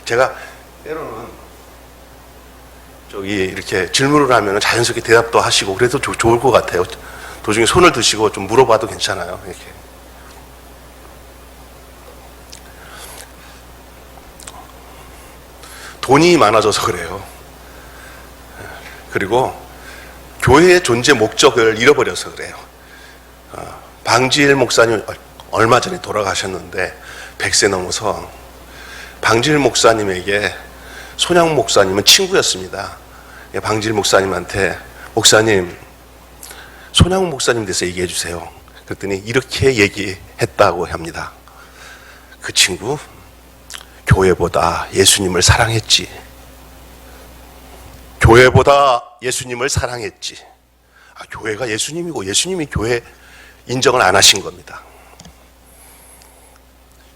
제가 때로는 이렇게 질문을 하면 자연스럽게 대답도 하시고 그래도 좋을 것 같아요. 도중에 손을 드시고 좀 물어봐도 괜찮아요. 이렇게. 돈이 많아져서 그래요. 그리고 교회의 존재 목적을 잃어버려서 그래요. 방지일 목사님 얼마 전에 돌아가셨는데 100세 넘어서 방지일 목사님에게 손양 목사님은 친구였습니다. 방지일 목사님한테 목사님 손양 목사님 대해서 얘기해 주세요. 그랬더니 이렇게 얘기했다고 합니다. 그 친구 교회보다 예수님을 사랑했지. 교회보다 예수님을 사랑했지. 교회가 예수님이고 예수님이 교회 인정을 안 하신 겁니다.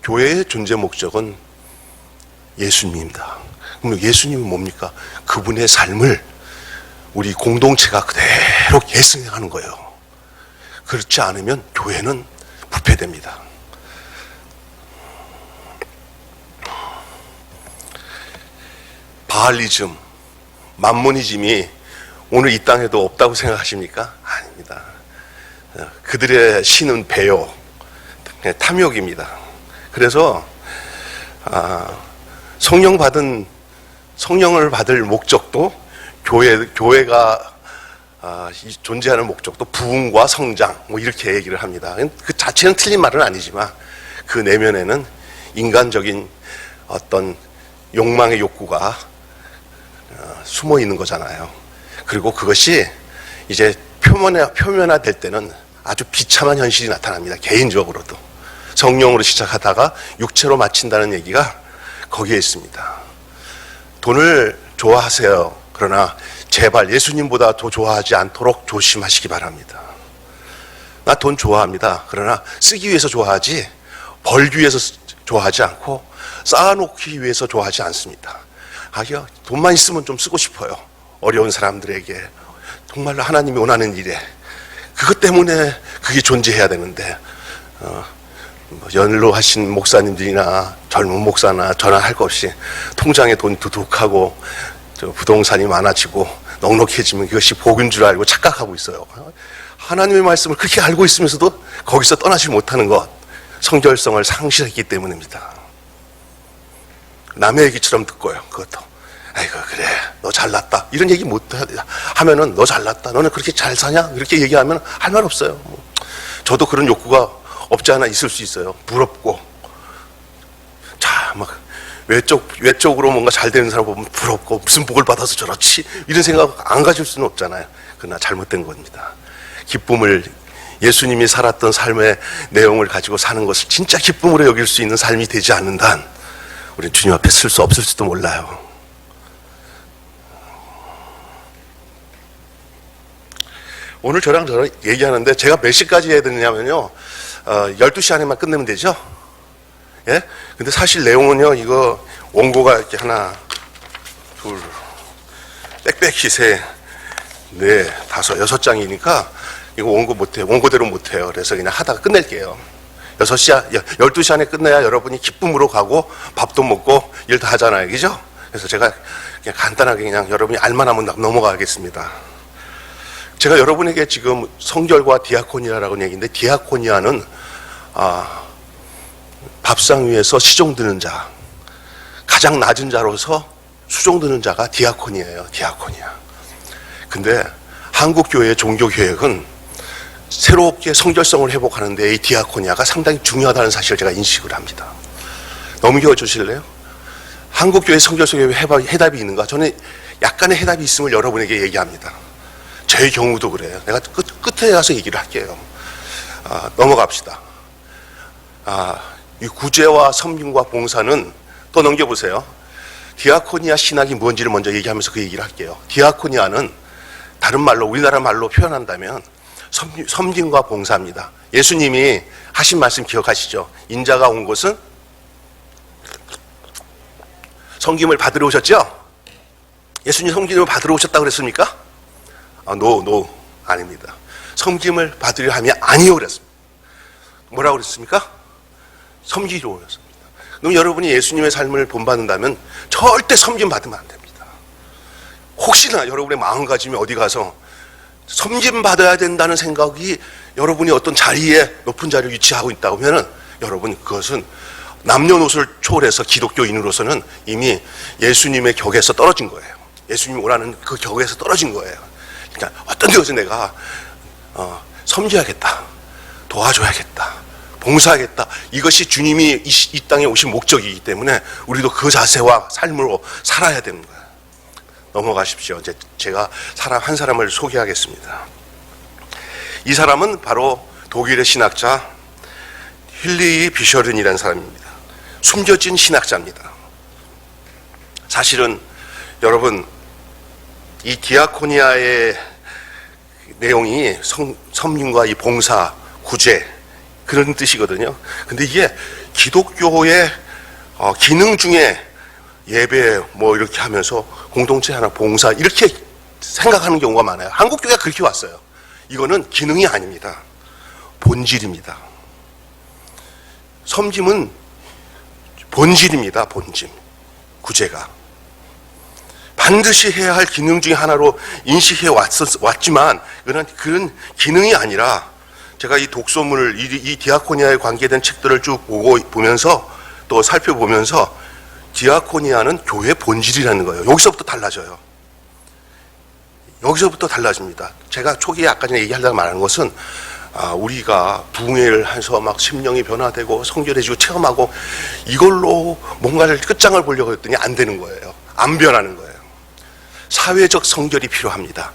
교회의 존재 목적은 예수님입니다. 그럼 예수님이 뭡니까? 그분의 삶을 우리 공동체가 그대로 계승하는 거예요. 그렇지 않으면 교회는 부패됩니다. 바알리즘, 만모니즘이 오늘 이 땅에도 없다고 생각하십니까? 아닙니다. 그들의 신은 배요, 탐욕입니다. 그래서 성령을 받을 목적도 교회가 존재하는 목적도 부흥과 성장 이렇게 얘기를 합니다. 그 자체는 틀린 말은 아니지만 그 내면에는 인간적인 어떤 욕망의 욕구가 숨어 있는 거잖아요. 그리고 그것이 이제 표면화될 때는 아주 비참한 현실이 나타납니다. 개인적으로도. 성령으로 시작하다가 육체로 마친다는 얘기가 거기에 있습니다. 돈을 좋아하세요. 그러나 제발 예수님보다 더 좋아하지 않도록 조심하시기 바랍니다. 나 돈 좋아합니다. 그러나 쓰기 위해서 좋아하지 벌기 위해서 좋아하지 않고 쌓아놓기 위해서 좋아하지 않습니다. 돈만 있으면 좀 쓰고 싶어요. 어려운 사람들에게 정말로 하나님이 원하는 일에 그것 때문에 그게 존재해야 되는데 연로하신 목사님들이나 젊은 목사나 저나 할 것 없이 통장에 돈 두둑하고 부동산이 많아지고 넉넉해지면 그것이 복인 줄 알고 착각하고 있어요. 하나님의 말씀을 그렇게 알고 있으면서도 거기서 떠나지 못하는 것, 성결성을 상실했기 때문입니다. 남의 얘기처럼 듣고요. 그것도 아이고 그래 너 잘났다 이런 얘기 못 하면은 너 잘났다 너는 그렇게 잘 사냐 이렇게 얘기하면 할 말 없어요. 저도 그런 욕구가 없지 않아 있을 수 있어요. 부럽고 막 외적으로 뭔가 잘 되는 사람 보면 부럽고 무슨 복을 받아서 저렇지 이런 생각 안 가질 수는 없잖아요. 그러나 잘못된 겁니다. 기쁨을 예수님이 살았던 삶의 내용을 가지고 사는 것을 진짜 기쁨으로 여길 수 있는 삶이 되지 않는다 한 우리는 주님 앞에 쓸 수 없을지도 몰라요. 오늘 저랑 얘기하는데 제가 몇 시까지 해야 되느냐면요 12시 안에만 끝내면 되죠? 예? 근데 사실 내용은요 이거 원고가 이렇게 하나 둘 빽빽히 셋 넷 다섯 6장이니까 이거 원고 못해요. 원고대로 못해요. 그래서 그냥 하다가 끝낼게요. 12시 안에 끝내야 여러분이 기쁨으로 가고 밥도 먹고 일 다 하잖아요. 그죠? 그래서 제가 그냥 간단하게 그냥 여러분이 알만하면 넘어가겠습니다. 제가 여러분에게 지금 성결과 디아코니아라고 얘기인데 디아코니아는 밥상 위에서 시종드는 자, 가장 낮은 자로서 수종드는 자가 디아코니아예요. 디아코니아. 근데 한국교회의 종교개혁은 새롭게 성결성을 회복하는 데 이 디아코니아가 상당히 중요하다는 사실을 제가 인식을 합니다. 넘겨 주실래요? 한국교회 성결성에 해답이 있는가? 저는 약간의 해답이 있음을 여러분에게 얘기합니다. 제 경우도 그래요. 내가 끝에 가서 얘기를 할게요. 넘어갑시다. 이 구제와 섬김과 봉사는 또 넘겨보세요. 디아코니아 신학이 뭔지를 먼저 얘기하면서 그 얘기를 할게요. 디아코니아는 다른 말로 우리나라 말로 표현한다면 섬김과 봉사입니다. 예수님이 하신 말씀 기억하시죠? 인자가 온 곳은 섬김을 받으러 오셨죠? 예수님 섬김을 받으러 오셨다고 그랬습니까? 노 아닙니다. 섬김을 받으려 하면 아니요 그랬습니다. 뭐라고 그랬습니까? 섬기려 오셨습니다. 그럼 여러분이 예수님의 삶을 본받는다면 절대 섬김 받으면 안 됩니다. 혹시나 여러분의 마음가짐이 어디 가서 섬김 받아야 된다는 생각이 여러분이 어떤 자리에 높은 자리에 위치하고 있다고 하면은 여러분 그것은 남녀노소를 초월해서 기독교인으로서는 이미 예수님의 격에서 떨어진 거예요. 예수님이 원하는 그 격에서 떨어진 거예요. 그러니까 어떤 데서 내가 섬겨야겠다, 도와줘야겠다, 봉사하겠다. 이것이 주님이 이 땅에 오신 목적이기 때문에 우리도 그 자세와 삶으로 살아야 되는 거예요. 넘어가십시오. 이제 제가 사람 한 사람을 소개하겠습니다. 이 사람은 바로 독일의 신학자 힐리 비셔른이라는 사람입니다. 숨겨진 신학자입니다. 사실은 여러분 이 디아코니아의 내용이 섬김과 이 봉사, 구제 그런 뜻이거든요. 근데 이게 기독교의 기능 중에 예배 뭐 이렇게 하면서 공동체 하나 봉사 이렇게 생각하는 경우가 많아요. 한국 교회가 그렇게 왔어요. 이거는 기능이 아닙니다. 본질입니다. 섬김은 본질입니다. 본질. 구제가 반드시 해야 할 기능 중에 하나로 인식해 왔지만 그런 기능이 아니라 제가 이 독소문을 이 디아코니아에 관계된 책들을 쭉 보면서 또 살펴보면서 디아코니아는 교회 본질이라는 거예요. 여기서부터 달라져요. 여기서부터 달라집니다. 제가 초기에 아까 전에 얘기하려고 말하는 것은 우리가 부흥회를 해서 막 심령이 변화되고 성결해지고 체험하고 이걸로 뭔가를 끝장을 보려고 했더니 안 되는 거예요. 안 변하는 거예요. 사회적 성결이 필요합니다.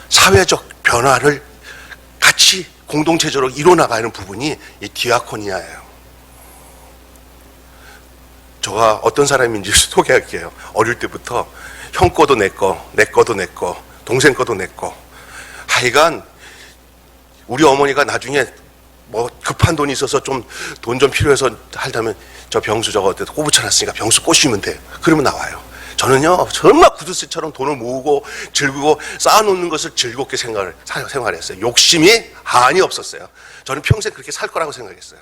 사회적 변화를 같이 공동체적으로 이뤄나가는 부분이 이 디아코니아예요. 제가 어떤 사람인지 소개할게요. 어릴 때부터 형 거도 내 거, 내 거도 내 거, 동생 거도 내 거. 하여간 우리 어머니가 나중에 뭐 급한 돈이 있어서 좀 돈 좀 필요해서 하려면 저 병수 저거 꼬 붙여놨으니까 병수 꼬시면 돼. 그러면 나와요. 저는요 정말 구두쇠처럼 돈을 모으고 즐기고 쌓아놓는 것을 즐겁게 생활했어요. 욕심이 한이 없었어요. 저는 평생 그렇게 살 거라고 생각했어요.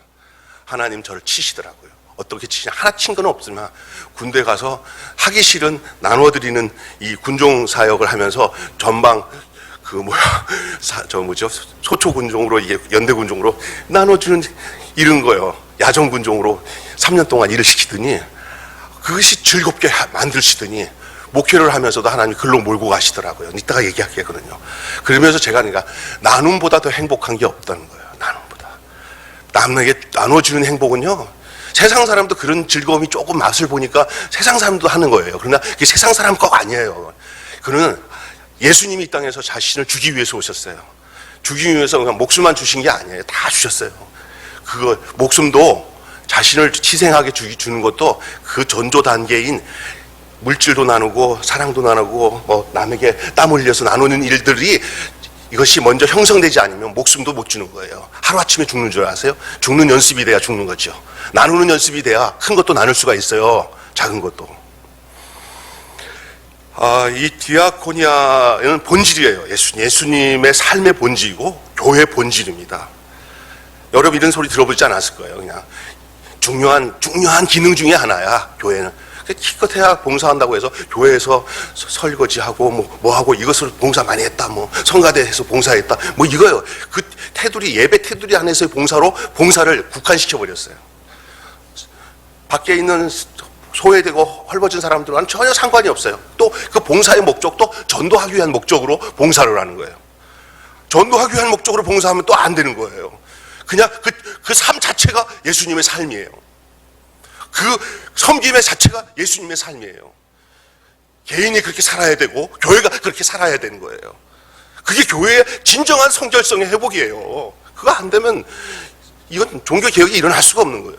하나님 저를 치시더라고요. 어떻게 치냐? 하나 친 건 없지만 군대 가서 하기 싫은 나눠드리는 이 군종 사역을 하면서 전방 소초 군종으로 이게 연대 군종으로 나눠주는 이런 거요. 야전 군종으로 3년 동안 일을 시키더니 그것이 즐겁게 만드시더니 목회를 하면서도 하나님이 글로 몰고 가시더라고요. 이따가 얘기하겠거든요. 그러면서 제가 그러니까 나눔보다 더 행복한 게 없다는 거예요. 나눔보다. 남에게 나눠주는 행복은요. 세상 사람도 그런 즐거움이 조금 맛을 보니까 세상 사람도 하는 거예요. 그러나 그게 세상 사람 거 아니에요. 그는 예수님이 이 땅에서 자신을 주기 위해서 오셨어요. 주기 위해서 그냥 목숨만 주신 게 아니에요. 다 주셨어요. 그거 목숨도 자신을 희생하게 주는 것도 그 전조 단계인 물질도 나누고 사랑도 나누고 뭐 남에게 땀 흘려서 나누는 일들이 이것이 먼저 형성되지 않으면 목숨도 못 주는 거예요. 하루아침에 죽는 줄 아세요? 죽는 연습이 돼야 죽는 거죠. 나누는 연습이 돼야 큰 것도 나눌 수가 있어요. 작은 것도. 이 디아코니아는 본질이에요. 예수님의 삶의 본질이고 교회의 본질입니다. 여러분 이런 소리 들어보지 않았을 거예요. 그냥 중요한 기능 중에 하나야. 교회는 기껏해야 봉사한다고 해서 교회에서 설거지하고 뭐 하고 이것을 봉사 많이 했다, 뭐 성가대에서 봉사했다, 뭐 이거요. 그 테두리 예배 테두리 안에서의 봉사를 국한시켜 버렸어요. 밖에 있는 소외되고 헐벗은 사람들과는 전혀 상관이 없어요. 또 그 봉사의 목적도 전도하기 위한 목적으로 봉사를 하는 거예요. 전도하기 위한 목적으로 봉사하면 또 안 되는 거예요. 그냥 그 삶 자체가 예수님의 삶이에요. 그 섬김의 자체가 예수님의 삶이에요. 개인이 그렇게 살아야 되고 교회가 그렇게 살아야 되는 거예요. 그게 교회의 진정한 성결성의 회복이에요. 그거 안 되면 이건 종교개혁이 일어날 수가 없는 거예요.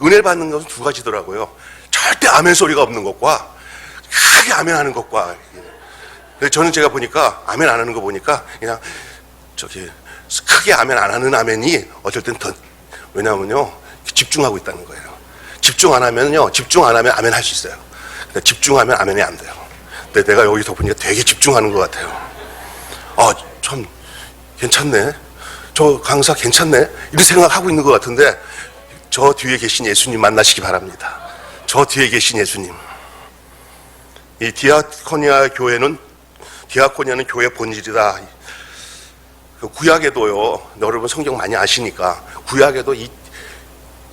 은혜를 받는 것은 두 가지더라고요. 절대 아멘 소리가 없는 것과 크게 아멘 하는 것과. 저는 제가 보니까 아멘 안 하는 거 보니까 그냥 크게 아멘 안 하는 아멘이 어쩔 땐 더, 왜냐하면요 집중하고 있다는 거예요. 집중 안 하면 아멘 할 수 있어요. 근데 집중하면 아멘이 안 돼요. 근데 내가 여기서 보니까 되게 집중하는 것 같아요. 참 괜찮네. 저 강사 괜찮네? 이런 생각하고 있는 것 같은데 저 뒤에 계신 예수님 만나시기 바랍니다. 저 뒤에 계신 예수님. 이 디아코니아는 교회 본질이다. 구약에도요, 여러분 성경 많이 아시니까 구약에도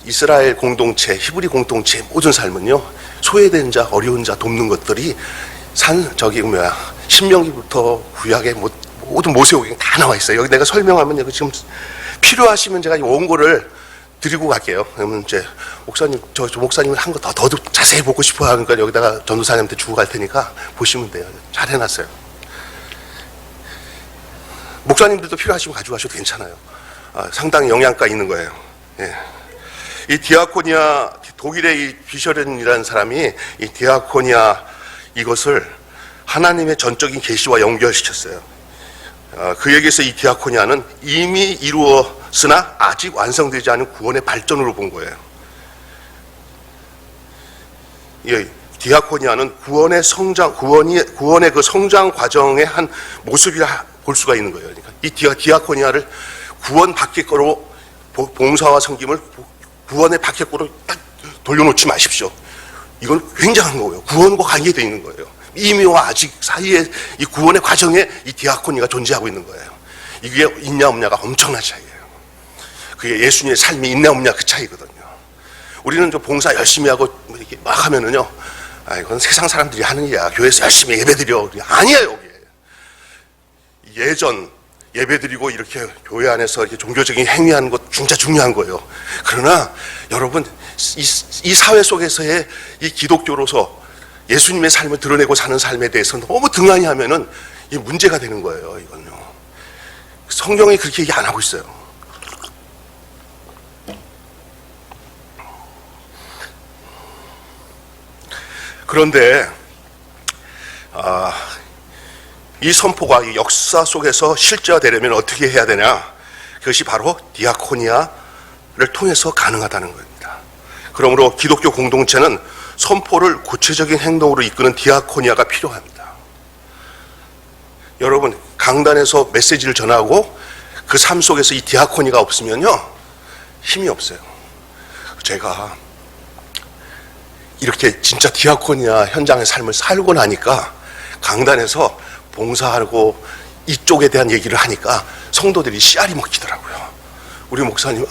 이스라엘 공동체, 히브리 공동체의 모든 삶은요, 소외된 자, 어려운 자 돕는 것들이 신명기부터 구약의 모든 모세오경에 다 나와 있어요. 여기 내가 설명하면 여기 지금 필요하시면 제가 원고를 드리고 갈게요. 그러면 이제 목사님, 저 목사님은 한 거 더 자세히 보고 싶어 하니까 여기다가 전도사님한테 주고 갈 테니까 보시면 돼요. 잘 해놨어요. 목사님들도 필요하시면 가져가셔도 괜찮아요. 상당히 영양가 있는 거예요. 예. 이 디아코니아, 독일의 이 비셔렌이라는 사람이 이 디아코니아 이것을 하나님의 전적인 계시와 연결시켰어요. 그에게서 이 디아코니아는 이미 이루었으나 아직 완성되지 않은 구원의 발전으로 본 거예요. 이 디아코니아는 구원의 그 성장 과정의 한 모습이라 볼 수가 있는 거예요. 그러니까 이 디아코니아를 구원 밖에거로 봉사와 섬김을 구원의 밖에거로 딱 돌려놓지 마십시오. 이건 굉장한 거고요. 구원과 관계되어 있는 거예요. 이미와 아직 사이에 이 구원의 과정에 이 디아코니가 존재하고 있는 거예요. 이게 있냐 없냐가 엄청난 차이예요. 그게 예수님의 삶이 있냐 없냐 그 차이거든요. 우리는 좀 봉사 열심히 하고 이렇게 막 하면은요, 이건 세상 사람들이 하는 일이야. 교회에서 열심히 예배드려. 아니에요, 여기. 예전 예배드리고 이렇게 교회 안에서 이렇게 종교적인 행위하는 것 진짜 중요한 거예요. 그러나 여러분, 이 사회 속에서의 이 기독교로서 예수님의 삶을 드러내고 사는 삶에 대해서 너무 등한히 하면은 이 문제가 되는 거예요, 이건요. 성경이 그렇게 얘기 안 하고 있어요. 그런데, 이 선포가 이 역사 속에서 실제화되려면 어떻게 해야 되냐? 그것이 바로 디아코니아를 통해서 가능하다는 겁니다. 그러므로 기독교 공동체는 선포를 구체적인 행동으로 이끄는 디아코니아가 필요합니다. 여러분, 강단에서 메시지를 전하고 그 삶 속에서 이 디아코니가 없으면요, 힘이 없어요. 제가 이렇게 진짜 디아코니아 현장의 삶을 살고 나니까 강단에서 봉사하고 이쪽에 대한 얘기를 하니까 성도들이 씨알이 먹히더라고요. 우리 목사님,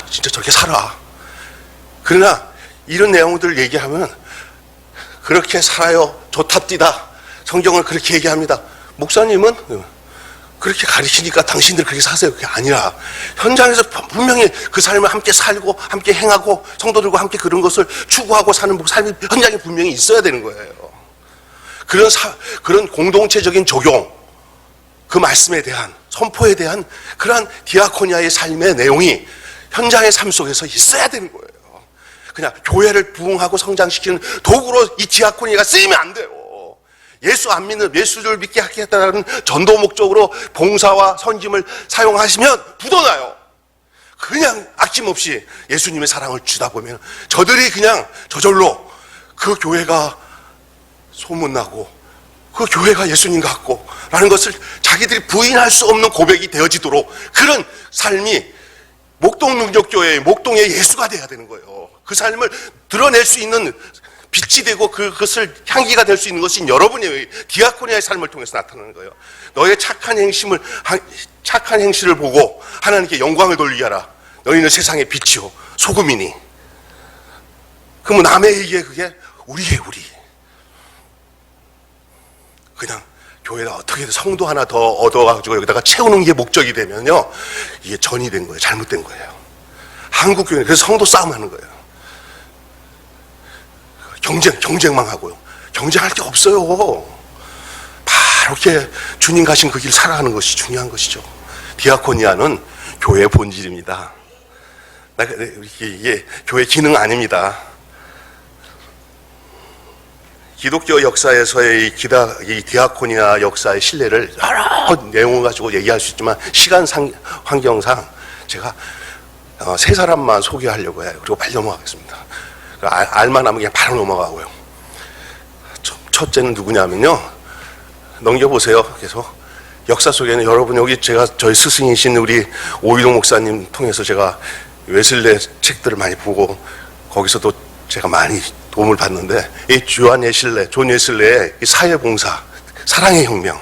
진짜 저렇게 살아. 그러나 이런 내용들을 얘기하면 그렇게 살아요. 좋답디다. 성경을 그렇게 얘기합니다. 목사님은 그렇게 가르치니까 당신들 그렇게 사세요. 그게 아니라 현장에서 분명히 그 삶을 함께 살고 함께 행하고 성도들과 함께 그런 것을 추구하고 사는 삶이 현장에 분명히 있어야 되는 거예요. 그런 공동체적인 적용, 그 말씀에 대한 선포에 대한 그러한 디아코니아의 삶의 내용이 현장의 삶 속에서 있어야 되는 거예요. 그냥 교회를 부흥하고 성장시키는 도구로 이 디아코니아가 쓰이면 안 돼요. 예수 안 믿는, 예수를 믿게 하겠다는 전도 목적으로 봉사와 선짐을 사용하시면 묻어나요. 그냥 아낌없이 예수님의 사랑을 주다 보면 저들이 그냥 저절로 그 교회가 소문나고 그 교회가 예수님 같고 라는 것을 자기들이 부인할 수 없는 고백이 되어지도록 그런 삶이 목동능력교회의 목동의 예수가 돼야 되는 거예요. 그 삶을 드러낼 수 있는 빛이 되고 그것을 향기가 될 수 있는 것이 여러분의 디아코니아의 삶을 통해서 나타나는 거예요. 너의 착한 행실을 보고 하나님께 영광을 돌리게 하라. 너희는 세상의 빛이요 소금이니. 그러면 남에게 그게 우리의 우리. 그냥 교회가 어떻게든 성도 하나 더 얻어가지고 여기다가 채우는 게 목적이 되면요, 이게 전이 된 거예요. 잘못된 거예요. 한국 교회는 그래서 성도 싸움하는 거예요. 경쟁만 하고요. 경쟁할 게 없어요. 바로 이렇게 주님 가신 그 길 살아가는 것이 중요한 것이죠. 디아코니아는 교회의 본질입니다. 이게 교회 기능 아닙니다. 기독교 역사에서의 이 디아코니아 역사의 신뢰를 여러 내용을 가지고 얘기할 수 있지만 시간 환경상 제가 세 사람만 소개하려고 해요. 그리고 빨리 넘어가겠습니다. 알만하면 그냥 바로 넘어가고요. 첫째는 누구냐면요, 넘겨보세요. 계속 역사 속에는 여러분, 여기 제가 저희 스승이신 우리 오일호 목사님 통해서 제가 웨슬레 책들을 많이 보고 거기서도 제가 많이 도움을 받는데, 이 존 웨슬레의 이 사회봉사, 사랑의 혁명,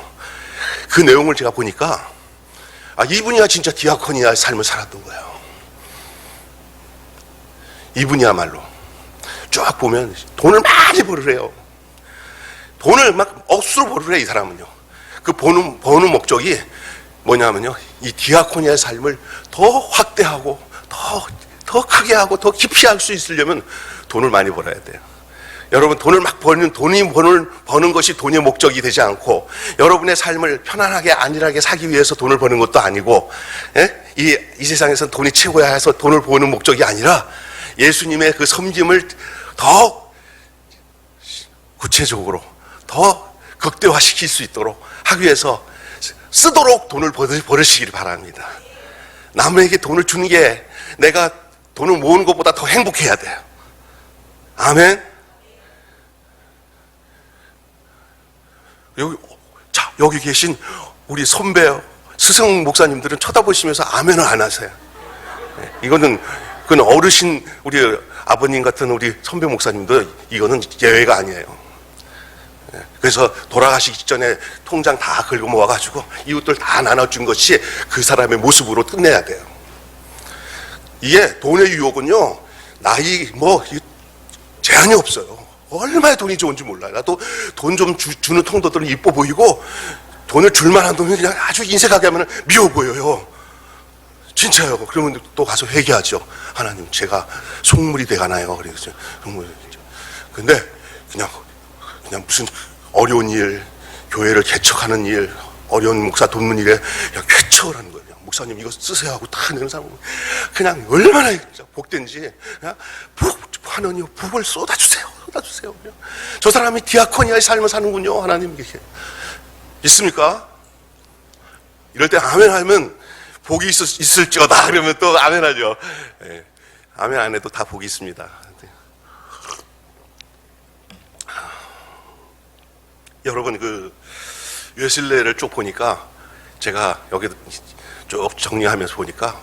그 내용을 제가 보니까 이분이야 진짜 디아코니아의 삶을 살았던 거예요. 이분이야말로 쭉 보면 돈을 많이 벌으래요. 돈을 막 억수로 벌으래. 이 사람은요. 그 버는 목적이 뭐냐면요, 이 디아코니아의 삶을 더 확대하고 더 크게 하고 더 깊이 할 수 있으려면 돈을 많이 벌어야 돼요. 여러분, 돈을 막 버는 것이 돈의 목적이 되지 않고, 여러분의 삶을 편안하게 안일하게 살기 위해서 돈을 버는 것도 아니고, 이 세상에서는 돈이 최고야 해서 돈을 버는 목적이 아니라 예수님의 그 섬김을 더 구체적으로 더 극대화시킬 수 있도록 하기 위해서 쓰도록 돈을 벌으시기를 바랍니다. 남에게 돈을 주는 게 내가 돈을 모으는 것보다 더 행복해야 돼요. 아멘. 여기 계신 우리 선배 스승 목사님들은 쳐다보시면서 아멘을 안 하세요. 이거는 그건 어르신 우리 아버님 같은 우리 선배 목사님도 이거는 예외가 아니에요. 그래서 돌아가시기 직전에 통장 다 긁어 모아가지고 이웃들 다 나눠준 것이 그 사람의 모습으로 끝내야 돼요. 이게 돈의 유혹은요, 나이 제한이 없어요. 얼마나 돈이 좋은지 몰라요. 나도 돈 좀 주는 통도들은 이뻐 보이고, 돈을 줄만한 돈이 그냥 아주 인색하게 하면 미워 보여요. 진짜요. 그러면 또 가서 회개하죠. 하나님, 제가 속물이 돼가나요? 그래서 근데 그냥 무슨 어려운 일, 교회를 개척하는 일, 어려운 목사 돕는 일에 그냥 쾌척을 거예요. 목사님 이거 쓰세요 하고 다 내는 사람은 그냥 얼마나 복된지 그냥 하나님 복을 쏟아주세요. 저 사람이 디아코니아의 삶을 사는군요. 하나님 이렇게 있습니까? 이럴 때 아멘 하면 복이 있을지어다 그러면 또 아멘 하죠. 네. 아멘 안 해도 다 복이 있습니다. 여러분, 그 웨슬레를 쭉 보니까, 제가 여기 쭉 정리하면서 보니까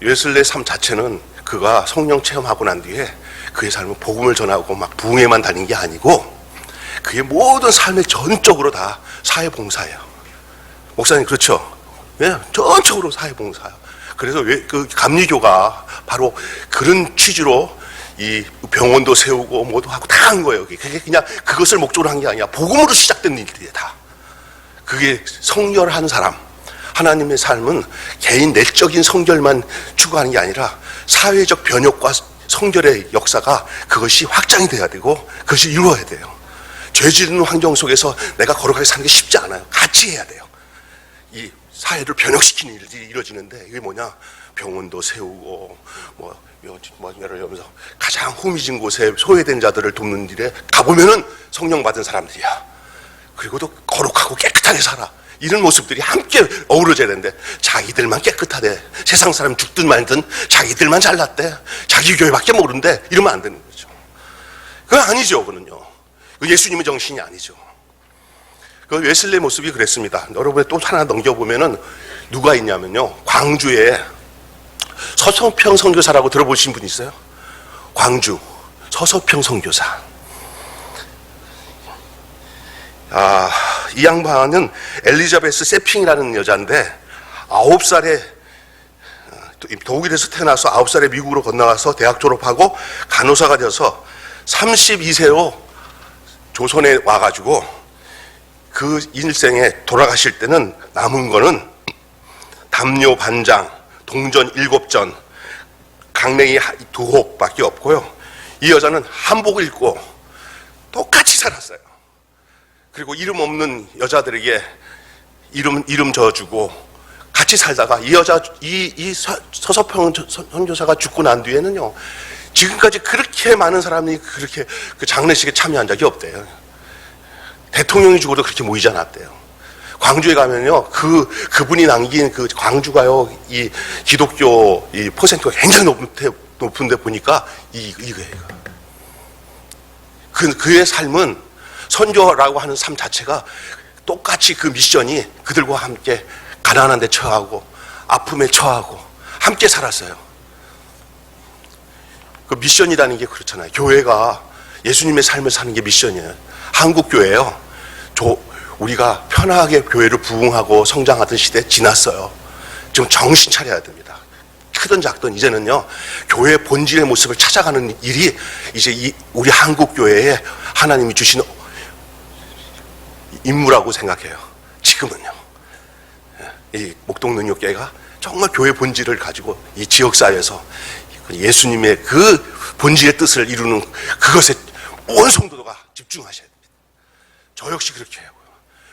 웨슬레의 삶 자체는 그가 성령 체험하고 난 뒤에 그의 삶은 복음을 전하고 막 부흥에만 다닌 게 아니고 그의 모든 삶의 전적으로 다 사회봉사예요. 목사님 그렇죠? 네, 전적으로 사회봉사예요. 그래서 그 감리교가 바로 그런 취지로 이 병원도 세우고 뭐도 하고 다 한 거예요. 그게 그냥 그것을 목적으로 한 게 아니라 복음으로 시작된 일들이에요. 다. 그게 성결한 사람, 하나님의 삶은 개인 내적인 성결만 추구하는 게 아니라 사회적 변혁과 성결의 역사가 그것이 확장이 돼야 되고 그것이 이루어야 돼요. 죄 짓는 환경 속에서 내가 걸어가게 사는 게 쉽지 않아요. 같이 해야 돼요. 이 사회를 변혁시키는 일들이 이루어지는데, 이게 뭐냐, 병원도 세우고 예를 들면서 가장 후미진 곳에 소외된 자들을 돕는 일에 가보면은 성령 받은 사람들이야. 그리고도 거룩하고 깨끗하게 살아. 이런 모습들이 함께 어우러져야 되는데, 자기들만 깨끗하대, 세상 사람 죽든 말든 자기들만 잘났대, 자기 교회밖에 모른대, 이러면 안 되는 거죠. 그건 아니죠. 그거는요, 그 예수님의 정신이 아니죠. 그 웨슬레의 모습이 그랬습니다. 여러분 또 하나 넘겨보면은 누가 있냐면요, 광주에 서서평 선교사라고 들어보신 분 있어요? 광주 서서평 선교사. 이 양반은 엘리자베스 세핑이라는 여자인데 9살에 독일에서 태어나서 9살에 미국으로 건너가서 대학 졸업하고 간호사가 되어서 32세로 조선에 와가지고 그 인생에 돌아가실 때는 남은 거는 담요 반장, 동전 7전, 강냉이 2혹밖에 없고요. 이 여자는 한복을 입고 똑같이 살았어요. 그리고 이름 없는 여자들에게 이름 저어주고 같이 살다가 이 서서평 선교사가 죽고 난 뒤에는요, 지금까지 그렇게 많은 사람이 그렇게 그 장례식에 참여한 적이 없대요. 대통령이 죽어도 그렇게 모이지 않았대요. 광주에 가면요, 그분이 남긴 그 광주가요, 이 기독교 이 퍼센트가 굉장히 높은데 보니까 이거예요. 그의 삶은 선교라고 하는 삶 자체가 똑같이 그 미션이 그들과 함께 가난한 데 처하고 아픔에 처하고 함께 살았어요. 그 미션이라는 게 그렇잖아요. 교회가 예수님의 삶을 사는 게 미션이에요. 한국 교회요. 우리가 편하게 교회를 부흥하고 성장하던 시대 지났어요. 지금 정신 차려야 됩니다. 크든 작든 이제는요, 교회의 본질의 모습을 찾아가는 일이 이제 우리 한국 교회에 하나님이 주신 임무라고 생각해요. 지금은요. 이 목동능력교회가 정말 교회 본질을 가지고 이 지역사회에서 예수님의 그 본질의 뜻을 이루는 그것에 온 성도가 집중하셔야 됩니다. 저 역시 그렇게 해요.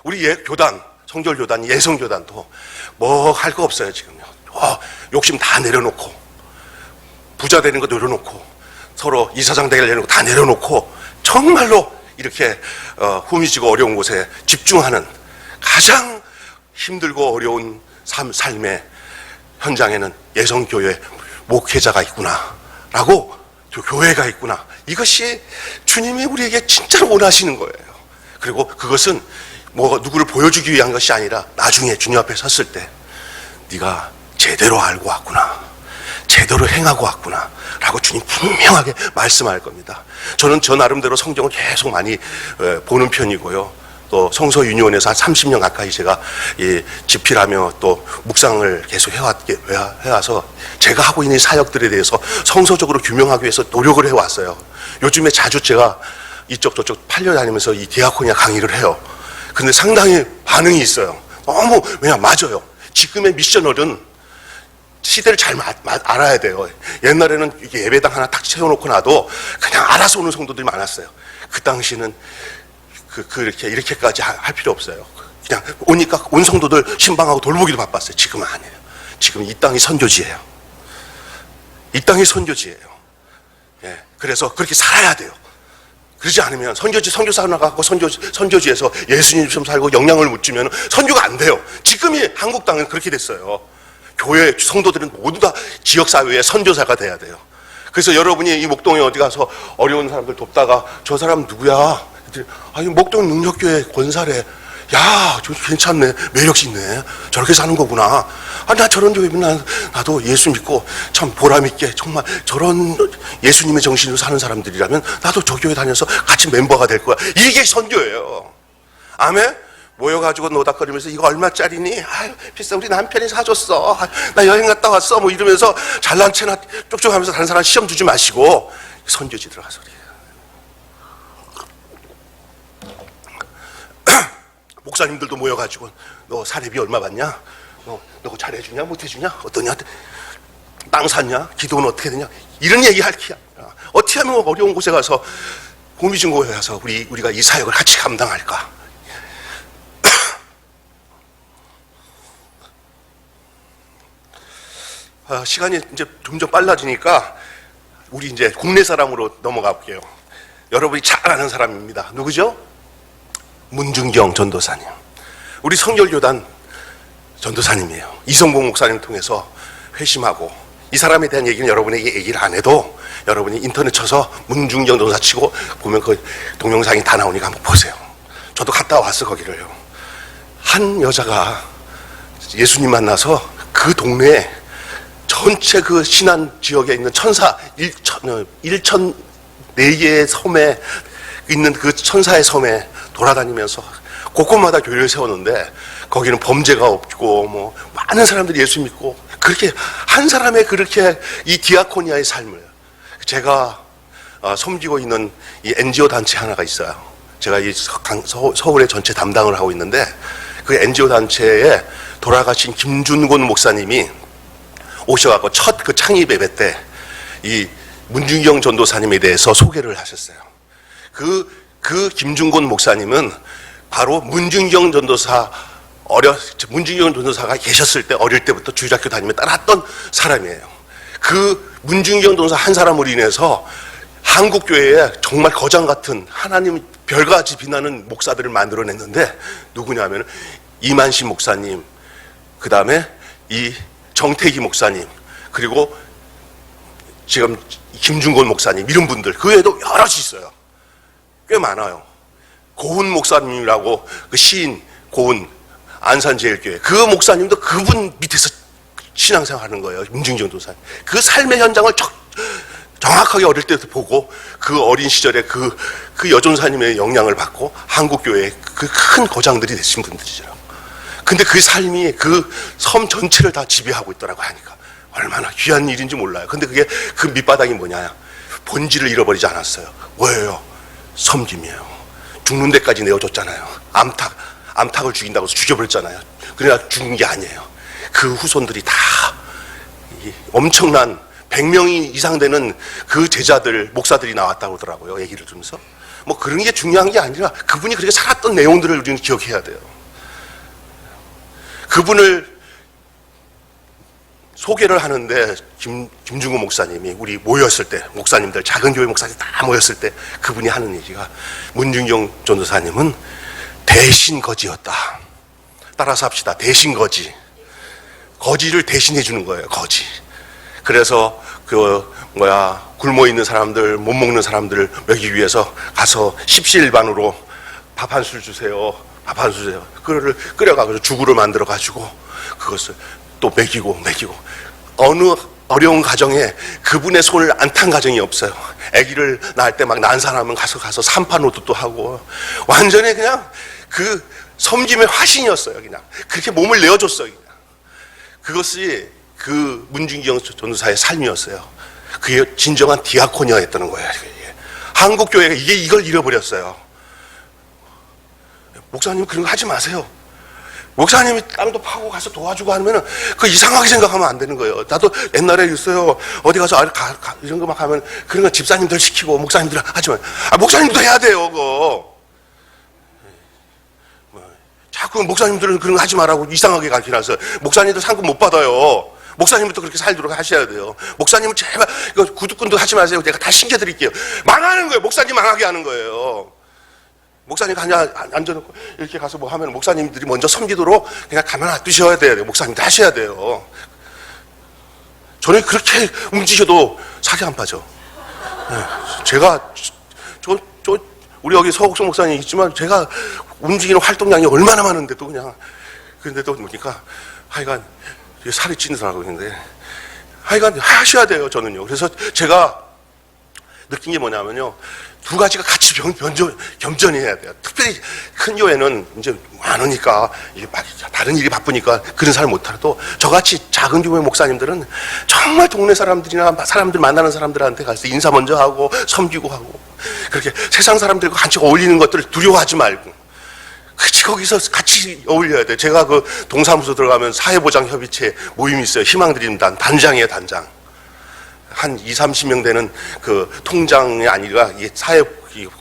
우리 교단, 성결교단, 예성교단도 뭐 할 거 없어요, 지금요. 욕심 다 내려놓고, 부자 되는 거 내려놓고, 서로 이사장 되게 내려놓고 다 내려놓고, 정말로 이렇게 후미지고 어려운 곳에 집중하는 가장 힘들고 어려운 삶의 현장에는 예성교회 목회자가 있구나 라고, 교회가 있구나, 이것이 주님이 우리에게 진짜로 원하시는 거예요. 그리고 그것은 뭐 누구를 보여주기 위한 것이 아니라 나중에 주님 앞에 섰을 때 네가 제대로 알고 왔구나, 제대로 행하고 왔구나 라고 주님 분명하게 말씀할 겁니다. 저는 저 나름대로 성경을 계속 많이 보는 편이고요. 또 성서 유니온에서 한 30년 가까이 제가 집필하며 또 묵상을 계속 해와서 제가 하고 있는 사역들에 대해서 성서적으로 규명하기 위해서 노력을 해왔어요. 요즘에 자주 제가 이쪽 저쪽 팔려다니면서 이 디아코니아 강의를 해요. 근데 상당히 반응이 있어요. 왜냐, 맞아요. 지금의 미셔널은 시대를 잘 알아야 돼요. 옛날에는 이게 예배당 하나 딱 세워놓고 나도 그냥 알아서 오는 성도들이 많았어요. 그 당시는 이렇게까지 할 필요 없어요. 그냥 오니까 온 성도들 신방하고 돌보기도 바빴어요. 지금은 아니에요. 지금 이 땅이 선교지예요. 이 땅이 선교지예요. 예, 그래서 그렇게 살아야 돼요. 그러지 않으면 선교사 나가고 선교지에서 예수님 좀 살고 영향을 못 주면 선교가 안 돼요. 지금이 한국 땅은 그렇게 됐어요. 교회 성도들은 모두 다 지역사회의 선교사가 돼야 돼요. 그래서 여러분이 이 목동에 어디 가서 어려운 사람들 돕다가 저 사람 누구야? 아니, 목동 능력교회 권사래. 야, 저 괜찮네. 매력이 있네. 저렇게 사는 거구나. 나 저런 교회면 나도 예수 믿고 참 보람있게 정말 저런 예수님의 정신으로 사는 사람들이라면 나도 저 교회 다녀서 같이 멤버가 될 거야. 이게 선교예요. 아멘? 모여가지고 노닥거리면서 이거 얼마짜리니? 아유, 비싸. 우리 남편이 사줬어. 나 여행 갔다 왔어. 뭐 이러면서 잘난 체나 쪽쪽 하면서 다른 사람 시험 주지 마시고 선교지 들어가서 목사님들도 모여가지고 너 사례비 얼마 받냐? 너 그거 잘해주냐? 못해주냐? 어떠냐? 땅 샀냐? 기도는 어떻게 되냐? 이런 얘기 할 기야. 어떻게 하면 어려운 곳에 가서 고미중고에 가서 우리가 이 사역을 같이 감당할까? 시간이 이제 점점 빨라지니까 우리 이제 국내 사람으로 넘어가 볼게요. 여러분이 잘 아는 사람입니다. 누구죠? 문중경 전도사님. 우리 성결교단 전도사님이에요. 이성봉 목사님 통해서 회심하고, 이 사람에 대한 얘기는 여러분에게 얘기를 안 해도 여러분이 인터넷 쳐서 문중경 전도사 치고 보면 그 동영상이 다 나오니까 한번 보세요. 저도 갔다 왔어, 거기를요. 한 여자가 예수님 만나서 그 동네에 전체 그 신안 지역에 있는 천사 1,004개의 섬에 있는 그 천사의 섬에 돌아다니면서 곳곳마다 교회를 세웠는데 거기는 범죄가 없고 뭐 많은 사람들이 예수 믿고, 그렇게 한 사람의 그렇게 이 디아코니아의 삶을 제가 섬기고 있는 이 NGO 단체 하나가 있어요. 제가 이 서울의 전체 담당을 하고 있는데 그 NGO 단체에 돌아가신 김준곤 목사님이 오셔갖고 첫 그 창립 예배 때 이 문중경 전도사님에 대해서 소개를 하셨어요. 그 김준곤 목사님은 바로 문중경 전도사가 계셨을 때 어릴 때부터 주일학교 다니며 따랐던 사람이에요. 그 문중경 전도사 한 사람으로 인해서 한국 교회에 정말 거장 같은 하나님 별같이 빛나는 목사들을 만들어냈는데, 누구냐면 이만신 목사님, 그 다음에 이 정태기 목사님, 그리고 지금 김준곤 목사님, 이런 분들, 그 외에도 여럿이 있어요. 꽤 많아요. 고훈 목사님이라고 그 시인, 고은 안산제일교회 그 목사님도 그분 밑에서 신앙생활 하는 거예요. 문중경 전도사님. 그 삶의 현장을 정확하게 어릴 때부터 보고 그 어린 시절에 그 여전사님의 영향을 받고 한국교회의 그 큰 거장들이 되신 분들이죠. 근데 그 삶이 그 섬 전체를 다 지배하고 있더라고 하니까 얼마나 귀한 일인지 몰라요. 근데 그게 그 밑바닥이 뭐냐? 본질을 잃어버리지 않았어요. 뭐예요? 섬김이에요. 죽는 데까지 내어줬잖아요. 암탉을 죽인다고 해서 죽여버렸잖아요. 그러나 죽은 게 아니에요. 그 후손들이 다 엄청난 100명이 이상 되는 그 제자들, 목사들이 나왔다고 하더라고요. 얘기를 들으면서. 뭐 그런 게 중요한 게 아니라 그분이 그렇게 살았던 내용들을 우리는 기억해야 돼요. 그분을 소개를 하는데 김중구 목사님이 우리 모였을 때, 목사님들, 작은 교회 목사님 다 모였을 때 그분이 하는 얘기가 문중경 전도사님은 대신 거지였다. 따라서 합시다. 대신 거지. 거지를 대신해 주는 거예요. 거지. 그래서 굶어 있는 사람들, 못 먹는 사람들을 먹이기 위해서 가서 십시일반으로 밥 한 술 주세요. 밥 한 술 주세요. 그거를 끓여가지고 죽으로 만들어 가지고 그것을 또 먹이고 어느 어려운 가정에 그분의 손을 안 탄 가정이 없어요. 아기를 낳을 때 막 난 사람은 가서 산파노도도 하고 완전히 그냥 그 섬김의 화신이었어요. 그냥 그렇게 몸을 내어줬어요. 그냥. 그것이 그 문중경 전도사의 삶이었어요. 그게 진정한 디아코니아였다는 거예요. 한국 교회가 이걸 잃어버렸어요. 목사님 그런 거 하지 마세요. 목사님이 땅도 파고 가서 도와주고 하면은 그 이상하게 생각하면 안 되는 거예요. 나도 옛날에 있어요. 어디 가서 이런 거 막 하면 그런 거 집사님들 시키고 목사님들 하지만 목사님도 해야 돼요. 그거. 자꾸 목사님들은 그런 거 하지 말라고 이상하게 가르치라서 목사님들 상급 못 받아요. 목사님부터 그렇게 살도록 하셔야 돼요. 목사님은 제발 이거 구두꾼도 하지 마세요. 내가 다 신겨드릴게요. 망하는 거예요. 목사님 망하게 하는 거예요. 목사님 그냥 앉아놓고 이렇게 가서 뭐 하면 목사님들이 먼저 섬기도록 그냥 가만 놔두셔야 돼요. 목사님들 하셔야 돼요. 저는 그렇게 움직여도 살이 안 빠져. 제가 우리 여기 서옥성 목사님 있지만 제가 움직이는 활동량이 얼마나 많은데도 그냥 그런데도 보니까 하여간 살이 찌더라고요. 근데 하여간 하셔야 돼요. 저는요. 그래서 제가 느낀 게 뭐냐면요. 두 가지가 같이 겸전해야 돼요. 특별히 큰 교회는 이제 많으니까 다른 일이 바쁘니까 그런 사람 못하도 저같이 작은 교회 목사님들은 정말 동네 사람들이나 사람들 만나는 사람들한테 가서 인사 먼저 하고 섬기고 하고 그렇게 세상 사람들과 같이 어울리는 것들을 두려워하지 말고 거기서 같이 어울려야 돼요. 제가 그 동사무소 들어가면 사회보장협의체 모임이 있어요. 희망드림단 단장이에요. 단장. 한 20-30명 되는 그 통장이 아니라 이 사회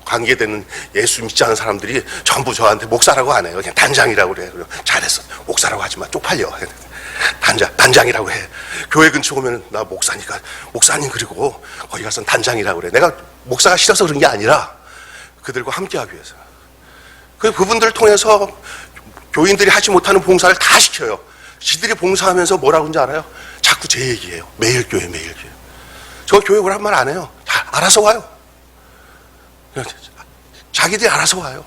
관계되는 예수 믿지 않은 사람들이 전부 저한테 목사라고 안 해요. 그냥 단장이라고 그래요. 잘했어. 목사라고 하지 마. 쪽팔려. 단장이라고 해. 교회 근처 오면 나 목사니까 목사님 그리고 거기 가서는 단장이라고 그래. 내가 목사가 싫어서 그런 게 아니라 그들과 함께 하기 위해서. 그분들을 통해서 교인들이 하지 못하는 봉사를 다 시켜요. 지들이 봉사하면서 뭐라고 하는지 알아요? 자꾸 제 얘기예요. 매일 교회. 저 교회 오란 말 안 해요. 다 알아서 와요. 자기들이 알아서 와요.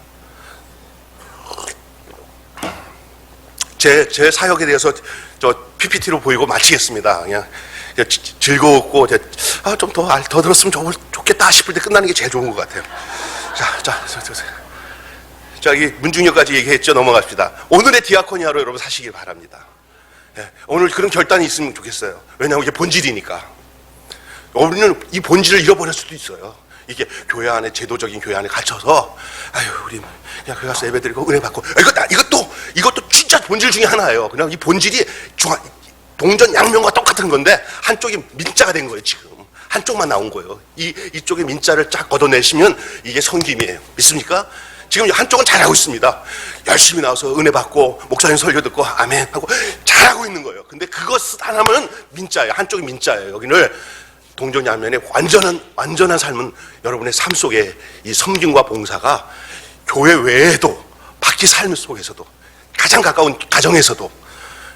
제 사역에 대해서 저 PPT로 보이고 마치겠습니다. 그냥 즐거웠고 좀 더 들었으면 좋겠다 싶을 때 끝나는 게 제일 좋은 것 같아요. 자, 이 문중력까지 얘기했죠. 넘어갑시다. 오늘의 디아코니아로 여러분 사시길 바랍니다. 오늘 그런 결단이 있으면 좋겠어요. 왜냐하면 이게 본질이니까. 우리는 이 본질을 잃어버릴 수도 있어요. 이게 교회 안에 제도적인 교회 안에 갇혀서 우리 그냥 거기 가서 예배드리고 은혜 받고 이것도 진짜 본질 중에 하나예요. 그냥 이 본질이 동전 양면과 똑같은 건데 한쪽이 민자가 된 거예요. 지금 한쪽만 나온 거예요. 이쪽에 민자를 쫙 걷어내시면 이게 성김이에요. 믿습니까? 지금 한쪽은 잘하고 있습니다. 열심히 나와서 은혜 받고 목사님 설교 듣고 아멘 하고 잘하고 있는 거예요. 근데 그것 하나면 민자예요. 한쪽이 민자예요. 여기는 동전양면의 완전한 삶은 여러분의 삶 속에 이 섬김과 봉사가 교회 외에도 밖의 삶 속에서도 가장 가까운 가정에서도